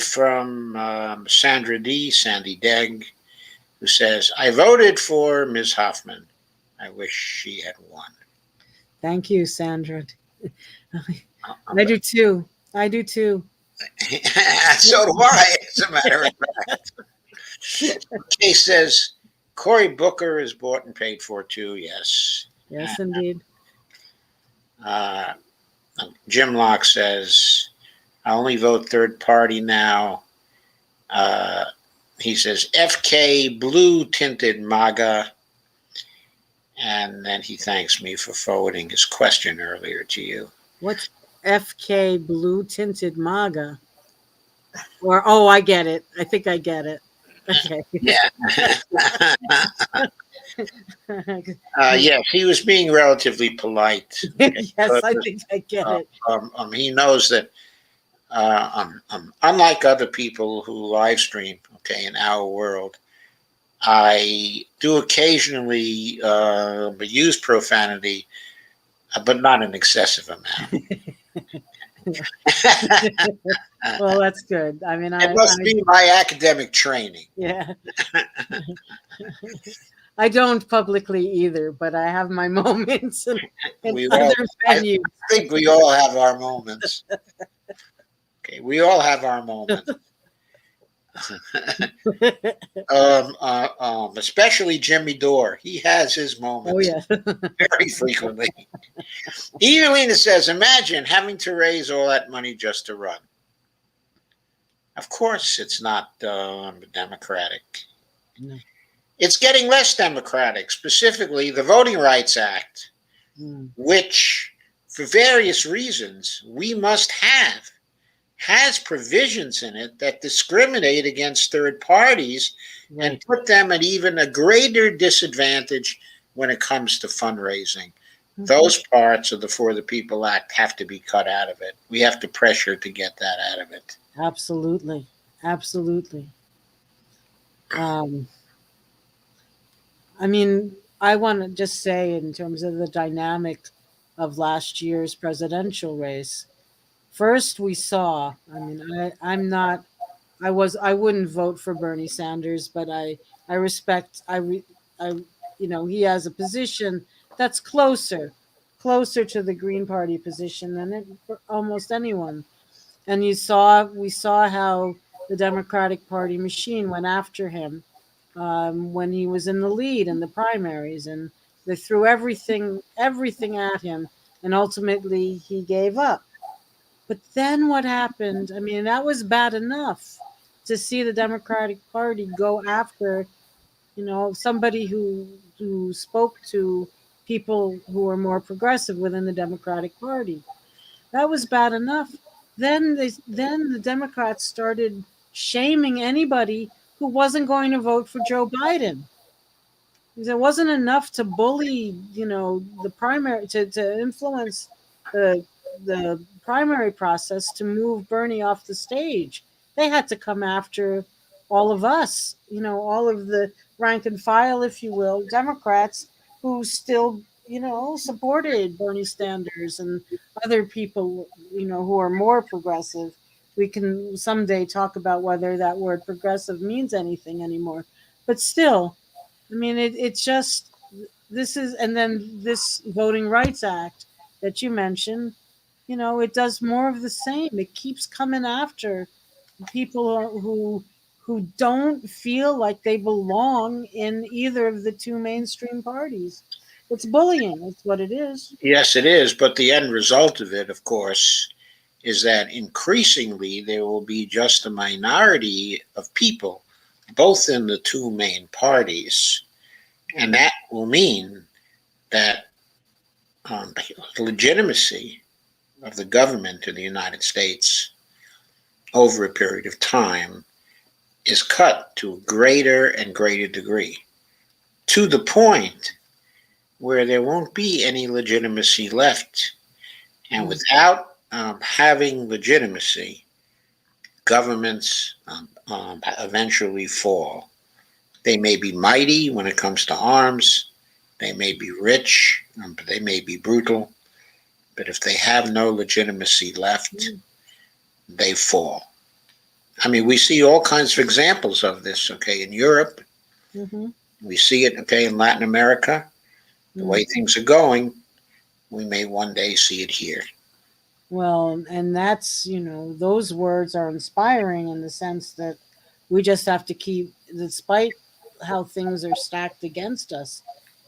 from Sandy Degg, who says, I voted for Ms. Hoffman. I wish she had won. Thank you, Sandra. I do too. I do too. So do I, as a matter of fact. Case says, Cory Booker is bought and paid for too, yes. Yes, indeed. Jim Locke says, I only vote third party now. He says, FK blue tinted MAGA. And then he thanks me for forwarding his question earlier to you. What's FK blue tinted MAGA? Or, oh, I get it. I think I get it. Okay. Yeah. Yes, he was being relatively polite. Yes, I think I get it. He knows that Unlike other people who live stream, okay, in our world, I do occasionally use profanity, but not an excessive amount. Well, that's good. I mean, It must be my academic training. yeah, I don't publicly either, but I have my moments in We all, other I venues. think we all have our moments. Okay, we all have our moments. Especially Jimmy Dore. He has his Oh moments yeah. very frequently. Evelina says, imagine having to raise all that money just to run. Of course, it's not democratic. No. It's getting less democratic, specifically the Voting Rights Act, which, for various reasons, we must have, has provisions in it that discriminate against third parties Right. and put them at even a greater disadvantage when it comes to fundraising. Those parts of the For the People Act have to be cut out of it. We have to pressure to get that out of it. Absolutely. Absolutely. I mean, I want to just say, in terms of the dynamic of last year's presidential race, first we saw, I mean, I'm not, I wouldn't vote for Bernie Sanders, but I respect, I, he has a position that's closer to the Green Party position than for almost anyone. And we saw how the Democratic Party machine went after him when he was in the lead in the primaries, and they threw everything at him, and ultimately he gave up. But then what happened? I mean, that was bad enough to see the Democratic Party go after, somebody who spoke to people who were more progressive within the Democratic Party. That was bad enough. Then the Democrats started shaming anybody who wasn't going to vote for Joe Biden. Because it wasn't enough to bully, the primary to influence the the primary process to move Bernie off the stage. They had to come after all of us, all of the rank and file, if you will, Democrats who still, supported Bernie Sanders and other people, who are more progressive. We can someday talk about whether that word progressive means anything anymore. But still, I mean, it's just this is, and then this Voting Rights Act that you mentioned, it does more of the same. It keeps coming after people who don't feel like they belong in either of the two mainstream parties. It's bullying. It's what it is. Yes, it is. But the end result of it, of course, is that increasingly there will be just a minority of people, both in the two main parties. And that will mean that the legitimacy of the government in the United States over a period of time is cut to a greater and greater degree, to the point where there won't be any legitimacy left. And without having legitimacy, governments eventually fall. They may be mighty when it comes to arms, they may be rich, they may be brutal, but if they have no legitimacy left, they fall. I mean, we see all kinds of examples of this, okay, in Europe. Mm-hmm. We see it, okay, in Latin America. The way things are going, we may one day see it here. Well, and that's, those words are inspiring in the sense that we just have to keep, despite how things are stacked against us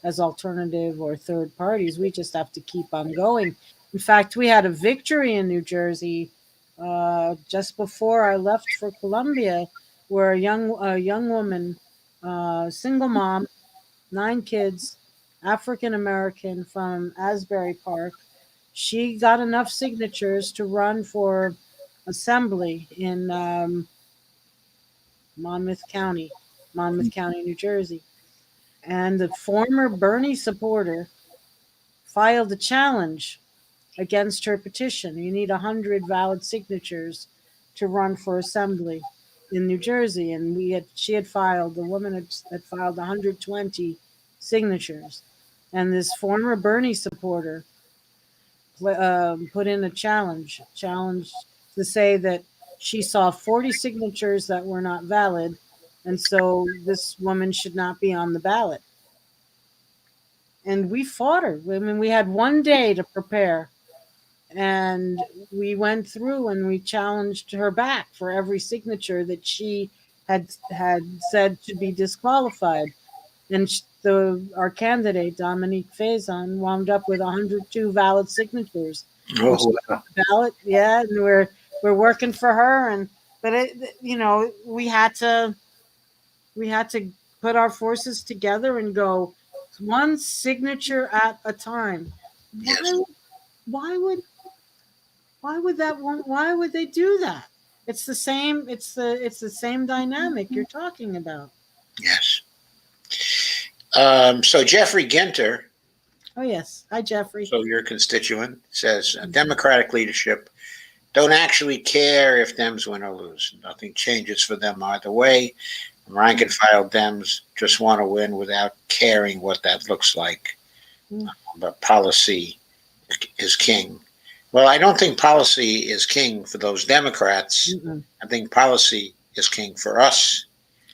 as alternative or third parties, we just have to keep on going. In fact, we had a victory in New Jersey just before I left for Colombia, where a young woman, single mom, 9 kids, African American from Asbury Park, she got enough signatures to run for assembly in Monmouth County, New Jersey. And the former Bernie supporter filed a challenge against her petition. You need 100 valid signatures to run for assembly in New Jersey, and the woman had filed 120 signatures, and this former Bernie supporter put in a challenge to say that she saw 40 signatures that were not valid, and so this woman should not be on the ballot. And we fought her. I mean, we had one day to prepare, and we went through and we challenged her back for every signature that she had said should be disqualified. And our candidate, Dominique Faison, wound up with 102 valid signatures. Oh, wow. Ballot, yeah, and we're working for her, but we had to put our forces together and go one signature at a time. Yes. Why would they do that? It's the same dynamic you're talking about. Yes. So Jeffrey Ginter, Oh yes, hi Jeffrey. so your constituent, says Democratic leadership don't actually care if Dems win or lose. Nothing changes for them either way. Rank and file Dems just want to win without caring what that looks like. But policy is king. Well, I don't think policy is king for those Democrats. I think policy is king for us.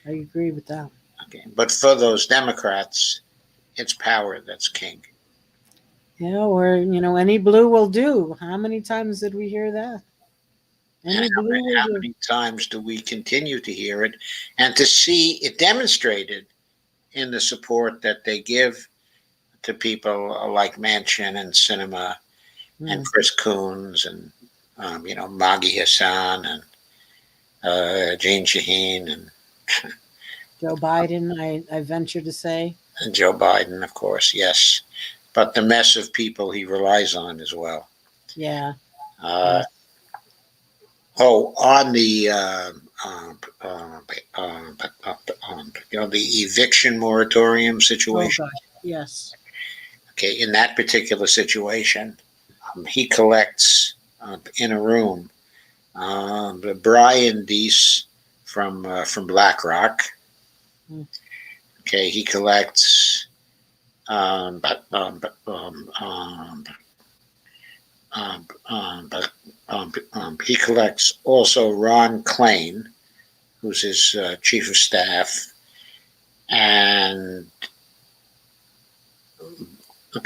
I agree with that. Okay. But for those Democrats, it's power that's king. Yeah, or any blue will do. How many times did we hear that? How many times do we continue to hear it and to see it demonstrated in the support that they give to people like Manchin and Sinema and Chris Coons and Maggie Hassan and Jean Shaheen and Joe Biden, I venture to say. And Joe Biden, of course, yes. But the mess of people he relies on as well. Yeah. On the the eviction moratorium situation. Oh, gosh. Yes. Okay, in that particular situation, he collects in a room Brian Deese from BlackRock. Okay, he collects he collects also Ron Klain, who's his chief of staff, and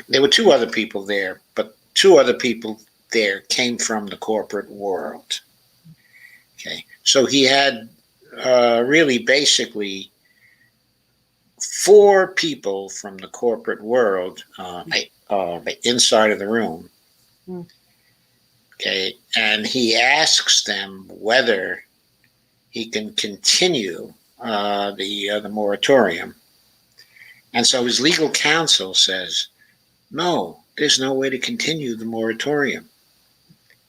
there were two other people there, but two other people there came from the corporate world. Okay, so he had really basically four people from the corporate world inside of the room. Okay, and he asks them whether he can continue the moratorium, and so his legal counsel says, "No, there's no way to continue the moratorium."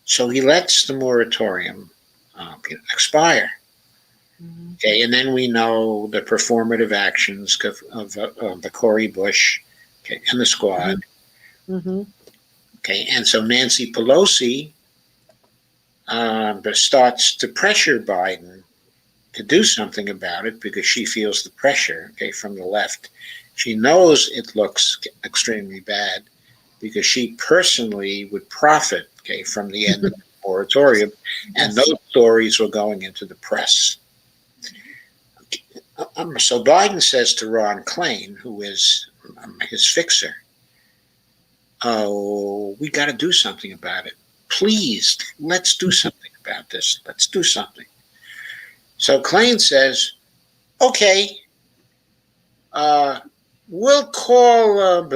So he lets the moratorium expire. Okay, and then we know the performative actions of the Cori Bush, and the squad. Okay, and so Nancy Pelosi starts to pressure Biden to do something about it because she feels the pressure, from the left. She knows it looks extremely bad because she personally would profit, from the end of the moratorium, and those stories were going into the press. So Biden says to Ron Klain, who is his fixer, "Oh, we got to do something about it. Please, let's do something about this. Let's do something." So Klain says, "Okay, we'll call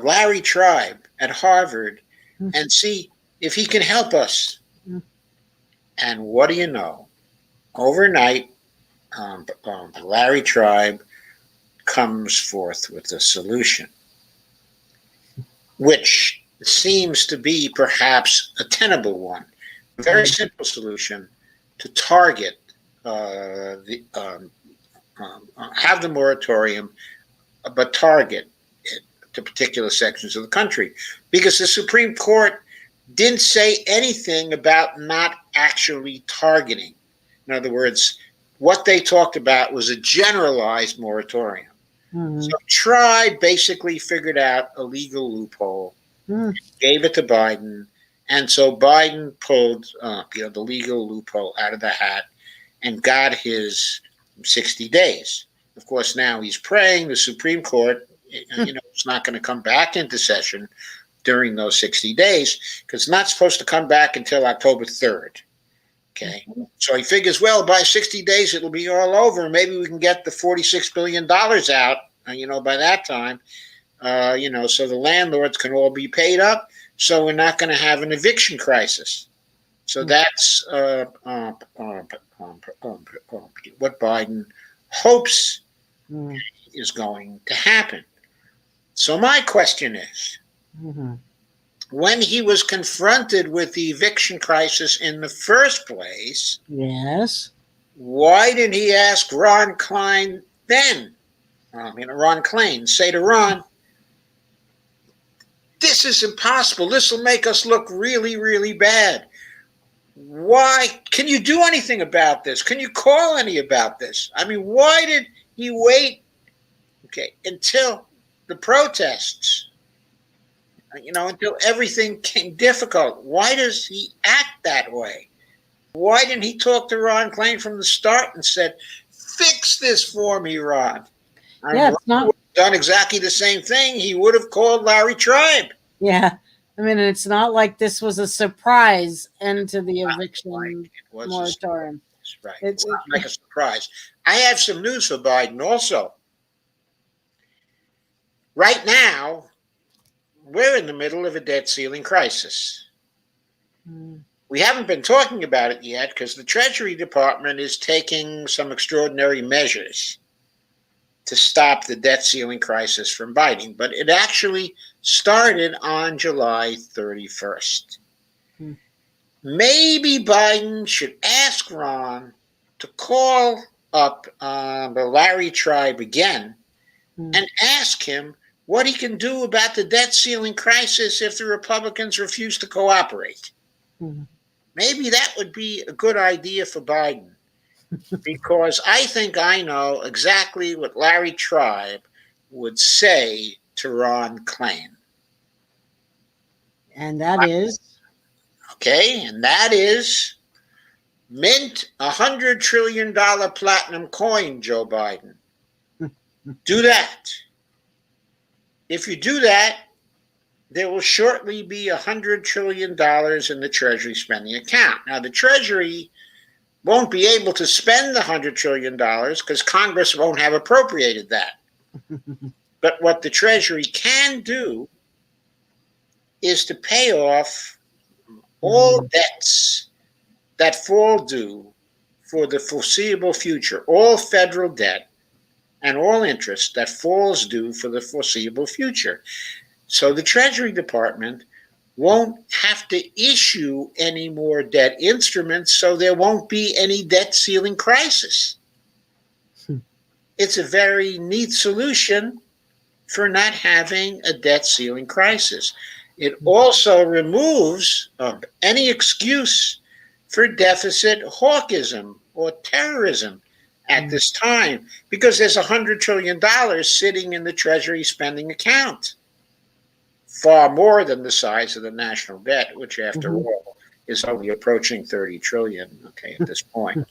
Larry Tribe at Harvard and see if he can help us." And what do you know? Overnight, Larry Tribe comes forth with a solution, which seems to be perhaps a tenable one. A very simple solution to target have the moratorium, but target it to particular sections of the country, because the Supreme Court didn't say anything about not actually targeting. In other words, what they talked about was a generalized moratorium. Mm-hmm. So Tribe basically figured out a legal loophole, gave it to Biden, and so Biden pulled the legal loophole out of the hat and got his 60 days. Of course, now he's praying the Supreme Court, it's not going to come back into session during those 60 days because it's not supposed to come back until October 3rd. Okay. So he figures, well, by 60 days, it'll be all over. Maybe we can get the $46 billion out, by that time, so the landlords can all be paid up. So we're not going to have an eviction crisis. So that's what Biden hopes is going to happen. So my question is, when he was confronted with the eviction crisis in the first place, yes, why didn't he ask Ron Klein then? Ron Klain, say to Ron, this is impossible. This will make us look really, really bad. Why? Can you do anything about this? Can you call any about this? Why did he wait, until the protests, until everything became difficult? Why does he act that way? Why didn't he talk to Ron Klain from the start and said, fix this for me, Ron? It's not would have done exactly the same thing. He would have called Larry Tribe. Yeah. It's not like this was a surprise end to the eviction moratorium. Right. It's not like a surprise. I have some news for Biden also. Right now, we're in the middle of a debt ceiling crisis. We haven't been talking about it yet because the Treasury Department is taking some extraordinary measures to stop the debt ceiling crisis from biting. But it actually started on July 31st. Maybe Biden should ask Ron to call up the Larry Tribe again and ask him what he can do about the debt ceiling crisis if the Republicans refuse to cooperate. Maybe that would be a good idea for Biden. Because I think I know exactly what Larry Tribe would say to Ron Klain. And that is? And that is mint $100 trillion platinum coin, Joe Biden. Do that. If you do that, there will shortly be $100 trillion in the Treasury spending account. Now, the Treasury won't be able to spend the $100 trillion because Congress won't have appropriated that. But what the Treasury can do is to pay off all debts that fall due for the foreseeable future, all federal debt and all interest that falls due for the foreseeable future. So the Treasury Department won't have to issue any more debt instruments, so there won't be any debt ceiling crisis. It's a very neat solution for not having a debt ceiling crisis. It also removes any excuse for deficit hawkism or terrorism at this time because there's $100 trillion sitting in the Treasury spending account. Far more than the size of the national debt, which after all is only approaching 30 trillion, at this point.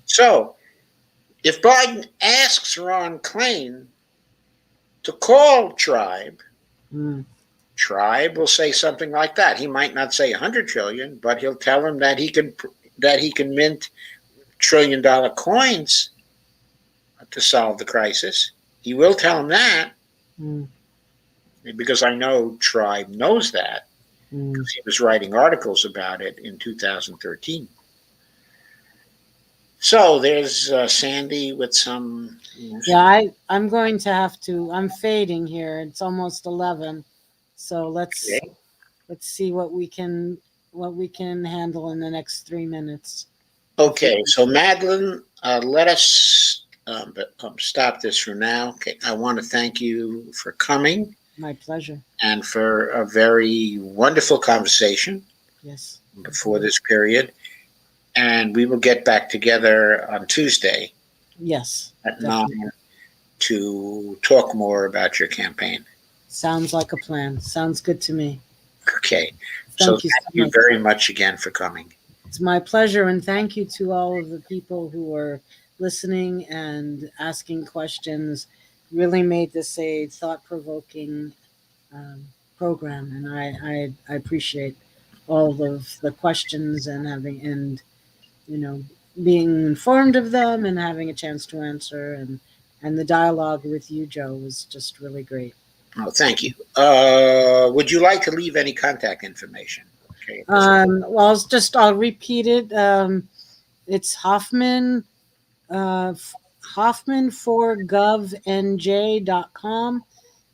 So if Biden asks Ron Klain to call Tribe, Tribe will say something like that. He might not say 100 trillion, but he'll tell him that he can mint $1 trillion coins to solve the crisis. He will tell him that. Because I know Tribe knows that because he was writing articles about it in 2013. So there's Sandy with some. Yeah, I'm going to have to. I'm fading here. It's almost 11, so let's see what we can handle in the next 3 minutes. Okay, so Madelyn, let us stop this for now. Okay, I want to thank you for coming. My pleasure. and for a very wonderful conversation Yes. before this period. And we will get back together on Tuesday Yes. at Definitely. 9 to talk more about your campaign. Sounds like a plan. Sounds good to me. Okay. So Thank you thank so you much. very much again for coming. It's my pleasure, and thank you to all of the people who are listening and asking questions. Really made this a thought-provoking program, and I appreciate all of the questions and you know being informed of them and having a chance to answer, and the dialogue with you, Joe, was just really great. Oh, thank you. Would you like to leave any contact information? Okay. Well, I'll repeat it. It's Hoffman, Hoffman4govnj.com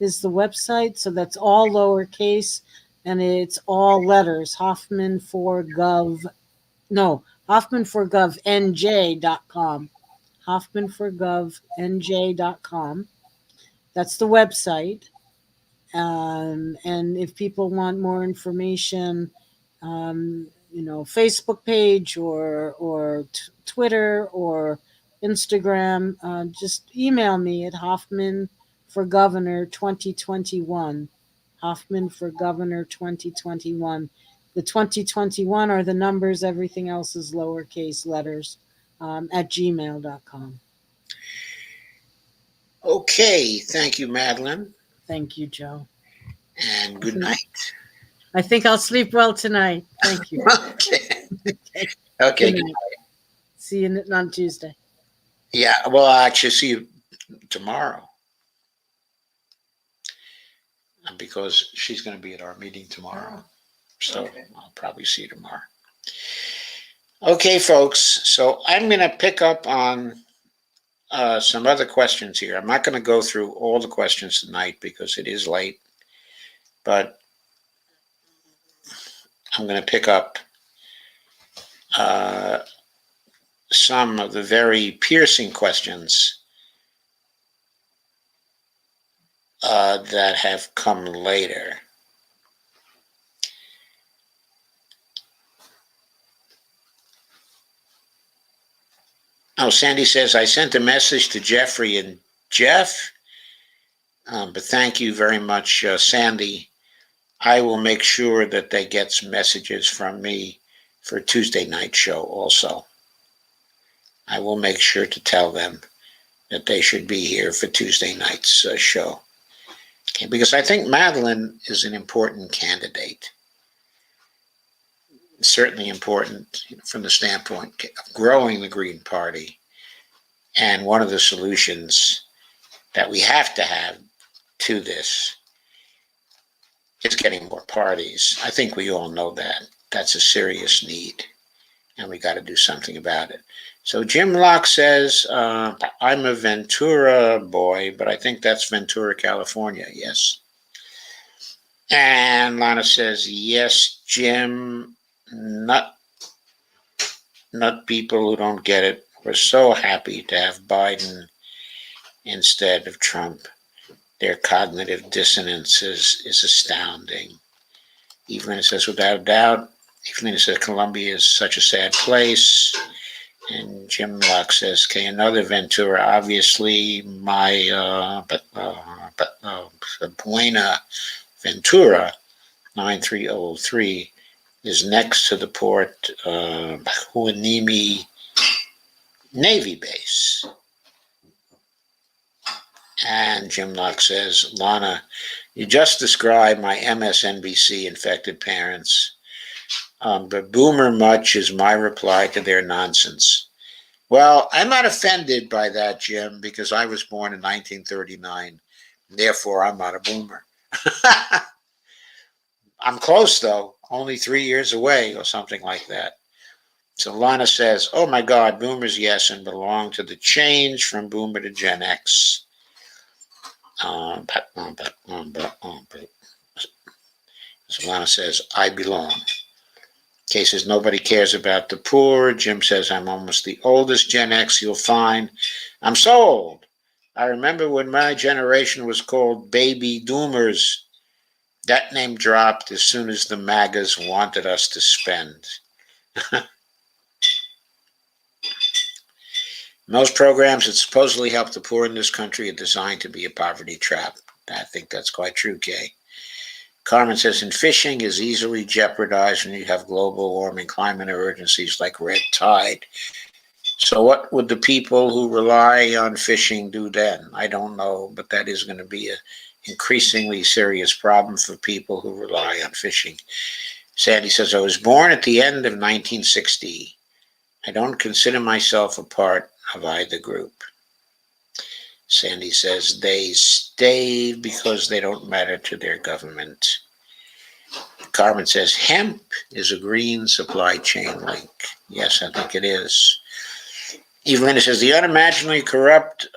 is the website. So that's all lowercase and it's all letters. Hoffman4govnj.com. Hoffman4govnj.com. That's the website. And if people want more information, Facebook page or Twitter or Instagram, just email me at Hoffman for Governor 2021. Hoffman for Governor 2021. The 2021 are the numbers, everything else is lowercase letters, at gmail.com. Okay. Thank you, Madeline. Thank you, Joe. And good night. I think I'll sleep well tonight. Thank you. Okay. Okay. Okay. Good night. See you on Tuesday. Yeah. Well, I'll actually see you tomorrow because she's going to be at our meeting tomorrow. So I'll probably see you tomorrow. Okay, folks. So I'm going to pick up on some other questions here. I'm not going to go through all the questions tonight because it is late, but I'm going to pick up some of the very piercing questions that have come later. Oh, Sandy says, I sent a message to Jeffrey and Jeff, but thank you very much, Sandy. I will make sure that they get some messages from me for Tuesday night show also. I will make sure to tell them that they should be here for Tuesday night's show. Okay, because I think Madelyn is an important candidate. Certainly important from the standpoint of growing the Green Party. And one of the solutions that we have to have to this is getting more parties. I think we all know that. That's a serious need. And we got to do something about it. So Jim Locke says, I'm a Ventura boy, but I think that's Ventura, California. Yes. And Lana says, yes, Jim, not people who don't get it. We're so happy to have Biden instead of Trump. Their cognitive dissonance is astounding. Evelyn says, without a doubt. Evelyn says, Colombia is such a sad place. And Jim Locke says, okay, another Ventura. Obviously, my Buena Ventura 93003 is next to the Port Hueneme Navy base. And Jim Locke says, Lana, you just described my MSNBC infected parents. But boomer much is my reply to their nonsense. Well, I'm not offended by that, Jim, because I was born in 1939. Therefore, I'm not a boomer. I'm close, though, only 3 years away or something like that. So Lana says, oh my God, boomers, yes, and belong to the change from boomer to Gen X. So Lana says, I belong. Kay says, nobody cares about the poor. Jim says, I'm almost the oldest Gen X you'll find. I'm so old I remember when my generation was called baby doomers. That name dropped as soon as the MAGAs wanted us to spend. Most programs that supposedly help the poor in this country are designed to be a poverty trap. I think that's quite true, Kay. Carmen says, and fishing is easily jeopardized when you have global warming climate emergencies like red tide. So what would the people who rely on fishing do then? I don't know, but that is going to be an increasingly serious problem for people who rely on fishing. Sandy says, I was born at the end of 1960. I don't consider myself a part of either group. Sandy says, they stay because they don't matter to their government. Carmen says, hemp is a green supply chain link. Yes, I think it is. Evelina says, the unimaginably corrupt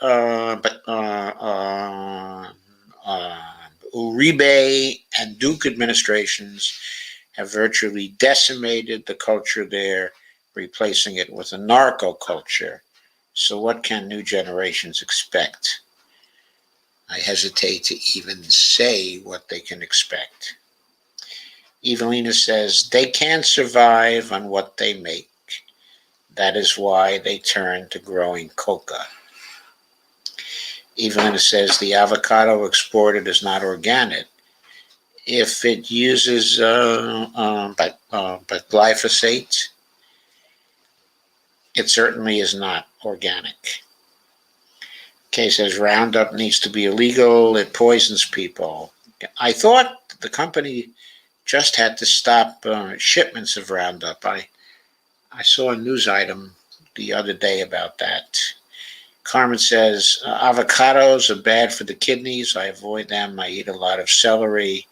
Uribe and Duke administrations have virtually decimated the culture there, replacing it with a narco culture. So what can new generations expect? I hesitate to even say what they can expect. Evelina says, they can't survive on what they make. That is why they turn to growing coca. Evelina says, the avocado exported is not organic. If it uses glyphosate, it certainly is not organic. Kay says, Roundup needs to be illegal. It poisons people. I thought the company just had to stop shipments of Roundup. I saw a news item the other day about that. Carmen says, avocados are bad for the kidneys. I avoid them. I eat a lot of celery.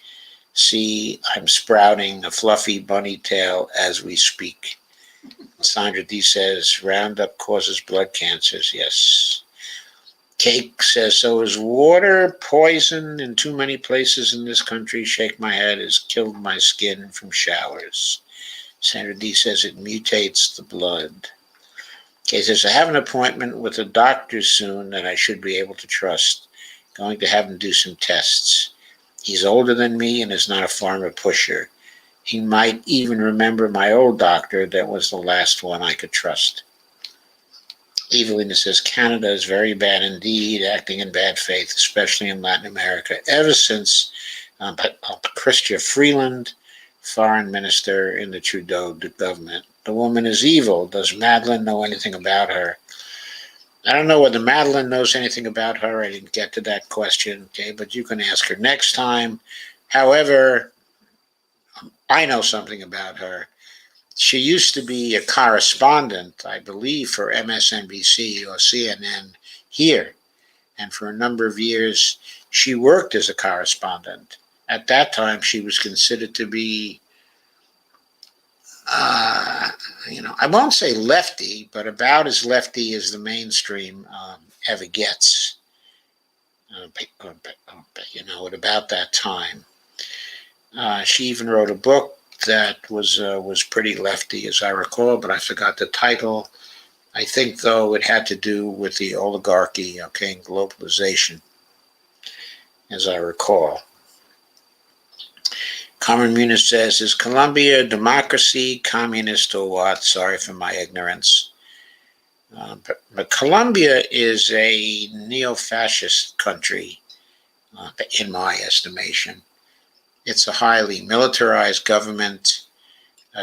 See, I'm sprouting a fluffy bunny tail as we speak. Sandra D says, Roundup causes blood cancers. Yes. Cake says, so is water poison in too many places in this country? Shake my head, has killed my skin from showers. Sandra D says, it mutates the blood. Kay says, I have an appointment with a doctor soon that I should be able to trust. Going to have him do some tests. He's older than me and is not a farmer pusher. He might even remember my old doctor that was the last one I could trust. Evelina says, Canada is very bad indeed, acting in bad faith, especially in Latin America, ever since Chrystia Freeland, foreign minister in the Trudeau government. The woman is evil. Does Madelyn know anything about her? I don't know whether Madelyn knows anything about her. I didn't get to that question, okay, but you can ask her next time. However, I know something about her. She used to be a correspondent, I believe, for MSNBC or CNN here. And for a number of years, she worked as a correspondent. At that time, she was considered to be, I won't say lefty, but about as lefty as the mainstream ever gets. At about that time. She even wrote a book that was pretty lefty, as I recall, but I forgot the title. I think, though, it had to do with the oligarchy, and globalization, as I recall. Carmen Muniz says, is Colombia a democracy, communist, or what? Sorry for my ignorance. But Colombia is a neo-fascist country, in my estimation. It's a highly militarized government.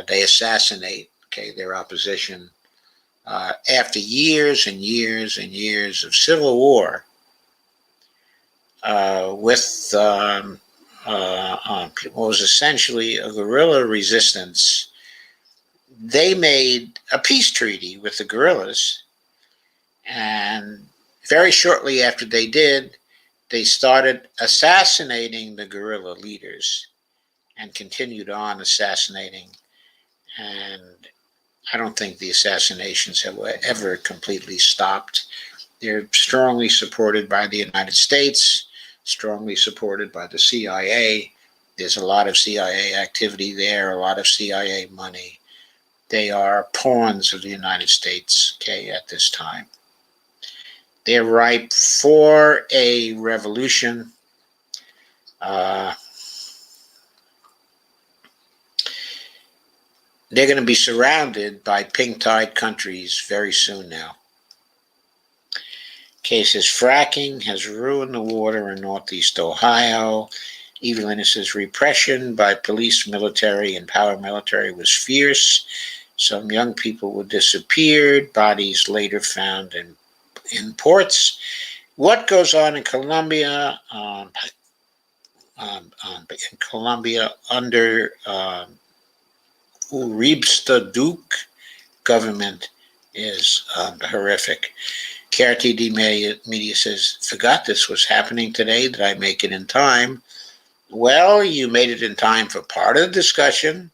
They assassinate, their opposition. After years and years and years of civil war with what was essentially a guerrilla resistance, they made a peace treaty with the guerrillas. And very shortly after they did, they started assassinating the guerrilla leaders and continued on assassinating. And I don't think the assassinations have ever completely stopped. They're strongly supported by the United States, strongly supported by the CIA. There's a lot of CIA activity there, a lot of CIA money. They are pawns of the United States, at this time. They're ripe for a revolution. Uh, they're going to be surrounded by pink-tide countries very soon now. Cases fracking has ruined the water in Northeast Ohio. Evelinus's repression by police, military, and paramilitary was fierce. Some young people were disappeared, bodies later found in ports. What goes on in Colombia? In Colombia under Uribe Duke government is horrific. KRTD media says, forgot this was happening today. Did I make it in time? Well, you made it in time for part of the discussion.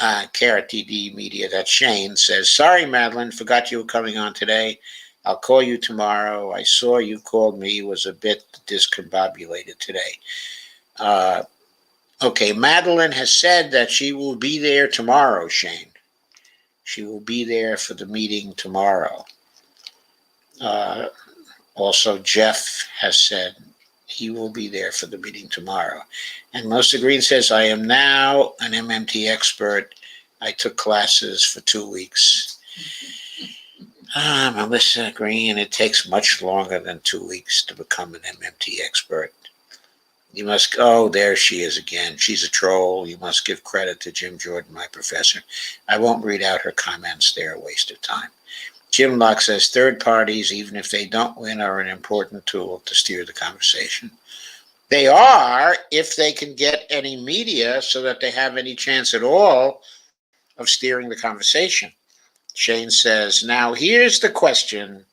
KRTD media, that's Shane, says, sorry, Madelyn, forgot you were coming on today. I'll call you tomorrow. I saw you called me, was a bit discombobulated today. Okay, Madelyn has said that she will be there tomorrow, Shane. She will be there for the meeting tomorrow. Also, Jeff has said he will be there for the meeting tomorrow. And Melissa Green says, I am now an MMT expert. I took classes for 2 weeks. Melissa Green, it takes much longer than 2 weeks to become an MMT expert. You must, oh, there she is again. She's a troll. You must give credit to Jim Jordan, my professor. I won't read out her comments. They're a waste of time. Jim Locke says third parties, even if they don't win, are an important tool to steer the conversation. They are if they can get any media so that they have any chance at all of steering the conversation. Shane says, now here's the question.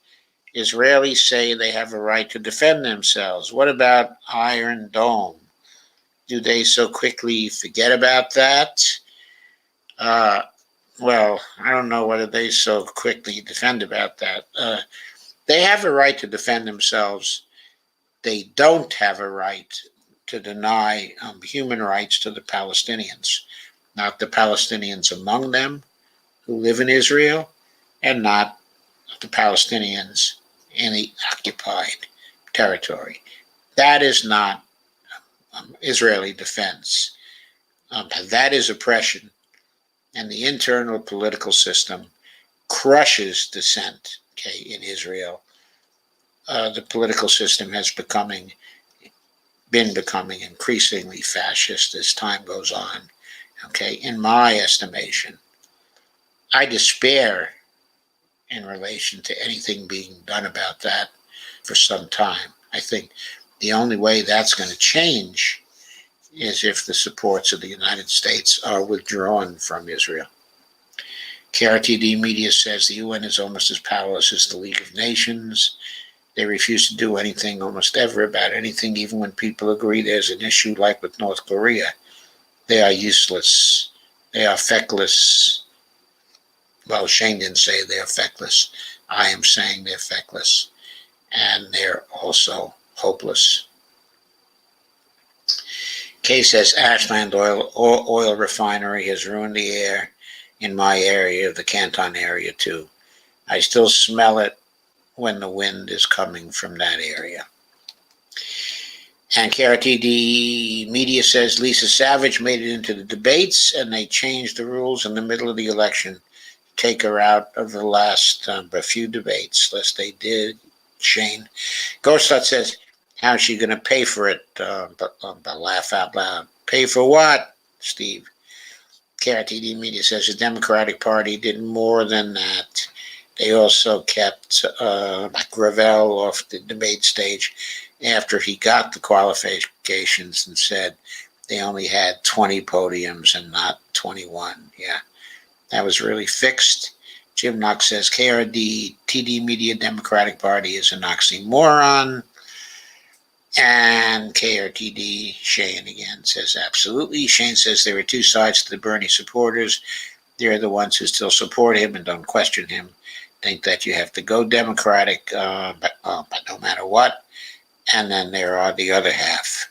Israelis say they have a right to defend themselves. What about Iron Dome? Do they so quickly forget about that? Well, I don't know whether they so quickly defend about that. They have a right to defend themselves. They don't have a right to deny human rights to the Palestinians, not the Palestinians among them who live in Israel, and not the Palestinians in the occupied territory. That is not Israeli defense. That is oppression. And the internal political system crushes dissent, in Israel. The political system has been becoming increasingly fascist as time goes on, in my estimation. I despair in relation to anything being done about that for some time. I think the only way that's going to change is if the supports of the United States are withdrawn from Israel. KRTD media says the UN is almost as powerless as the League of Nations. They refuse to do anything almost ever about anything, even when people agree there's an issue like with North Korea. They are useless. They are feckless. Well, Shane didn't say they're feckless. I am saying they're feckless. And they're also hopeless. Kay says Ashland oil refinery has ruined the air in my area, the Canton area too. I still smell it when the wind is coming from that area. And KRTD media says Lisa Savage made it into the debates and they changed the rules in the middle of the election. Take her out of the last few debates, lest they did. Shane. Ghostlet says, how's she going to pay for it? But laugh out loud. Pay for what, Steve? KRTD media says the Democratic Party did more than that. They also kept Gravel off the debate stage after he got the qualifications and said they only had 20 podiums and not 21. Yeah, that was really fixed. Jim Knox says KRTD media Democratic Party is an oxymoron. And KRTD, Shane again, says absolutely. Shane says there are two sides to the Bernie supporters. They're the ones who still support him and don't question him. Think that you have to go Democratic, but no matter what. And then there are the other half.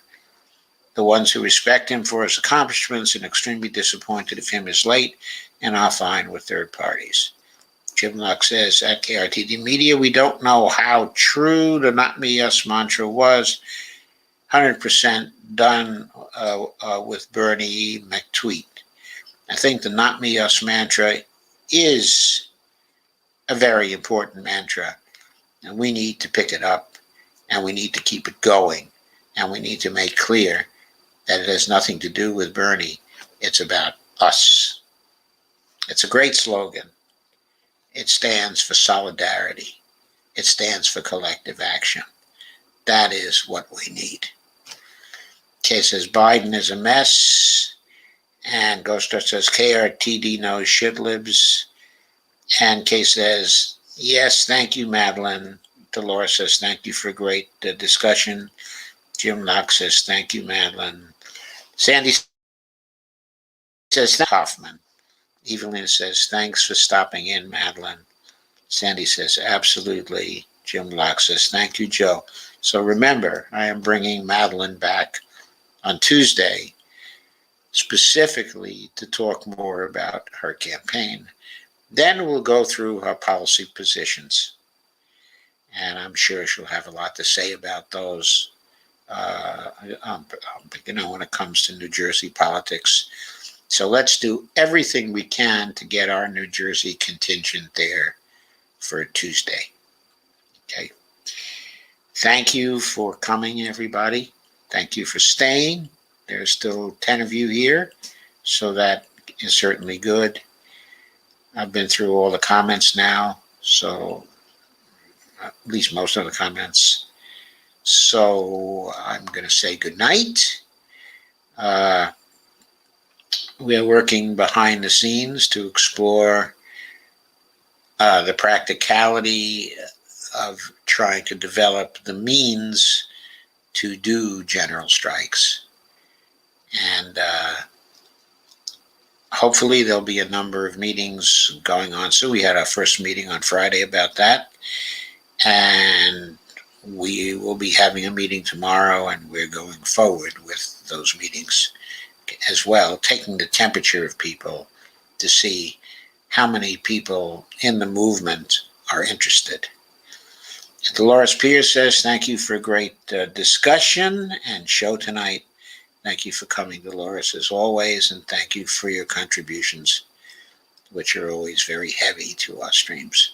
The ones who respect him for his accomplishments and extremely disappointed if him is late and are fine with third parties. Jim Luck says at KRTD Media, we don't know how true the Not Me Us mantra was. 100% done with Bernie McTweet. I think the Not Me Us mantra is a very important mantra, and we need to pick it up, and we need to keep it going, and we need to make clear that it has nothing to do with Bernie. It's about us. It's a great slogan. It stands for solidarity. It stands for collective action. That is what we need. Kay says Biden is a mess. And Ghostar says KRTD knows shit libs. And Kay says, yes, thank you, Madelyn. Dolores says, thank you for a great discussion. Jim Locke says, thank you, Madelyn. Sandy says, Hoffman. Evelyn says, thanks for stopping in, Madelyn. Sandy says, absolutely. Jim Locke says, thank you, Joe. So remember, I am bringing Madelyn back on Tuesday, specifically to talk more about her campaign. Then we'll go through her policy positions. And I'm sure she'll have a lot to say about those, when it comes to New Jersey politics. So let's do everything we can to get our New Jersey contingent there for Tuesday. Okay. Thank you for coming, everybody. Thank you for staying. There's still 10 of you here, so that is certainly good. I've been through all the comments now, so at least most of the comments. So I'm going to say good night. We're working behind the scenes to explore the practicality of trying to develop the means to do general strikes. And hopefully there'll be a number of meetings going on. So we had our first meeting on Friday about that. And we will be having a meeting tomorrow, and we're going forward with those meetings as well, taking the temperature of people to see how many people in the movement are interested. Dolores Pierce says, thank you for a great discussion and show tonight. Thank you for coming, Dolores, as always, and thank you for your contributions, which are always very heavy to our streams.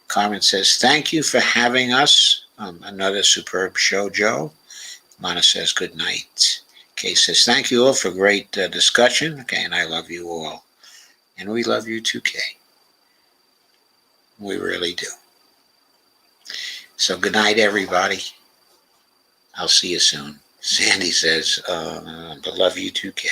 Carmen says, thank you for having us. Another superb show, Joe. Lana says, good night. Kay says, thank you all for great discussion. Okay, and I love you all. And we love you too, Kay. We really do. So good night, everybody. I'll see you soon. Sandy says, I love you too, Kay.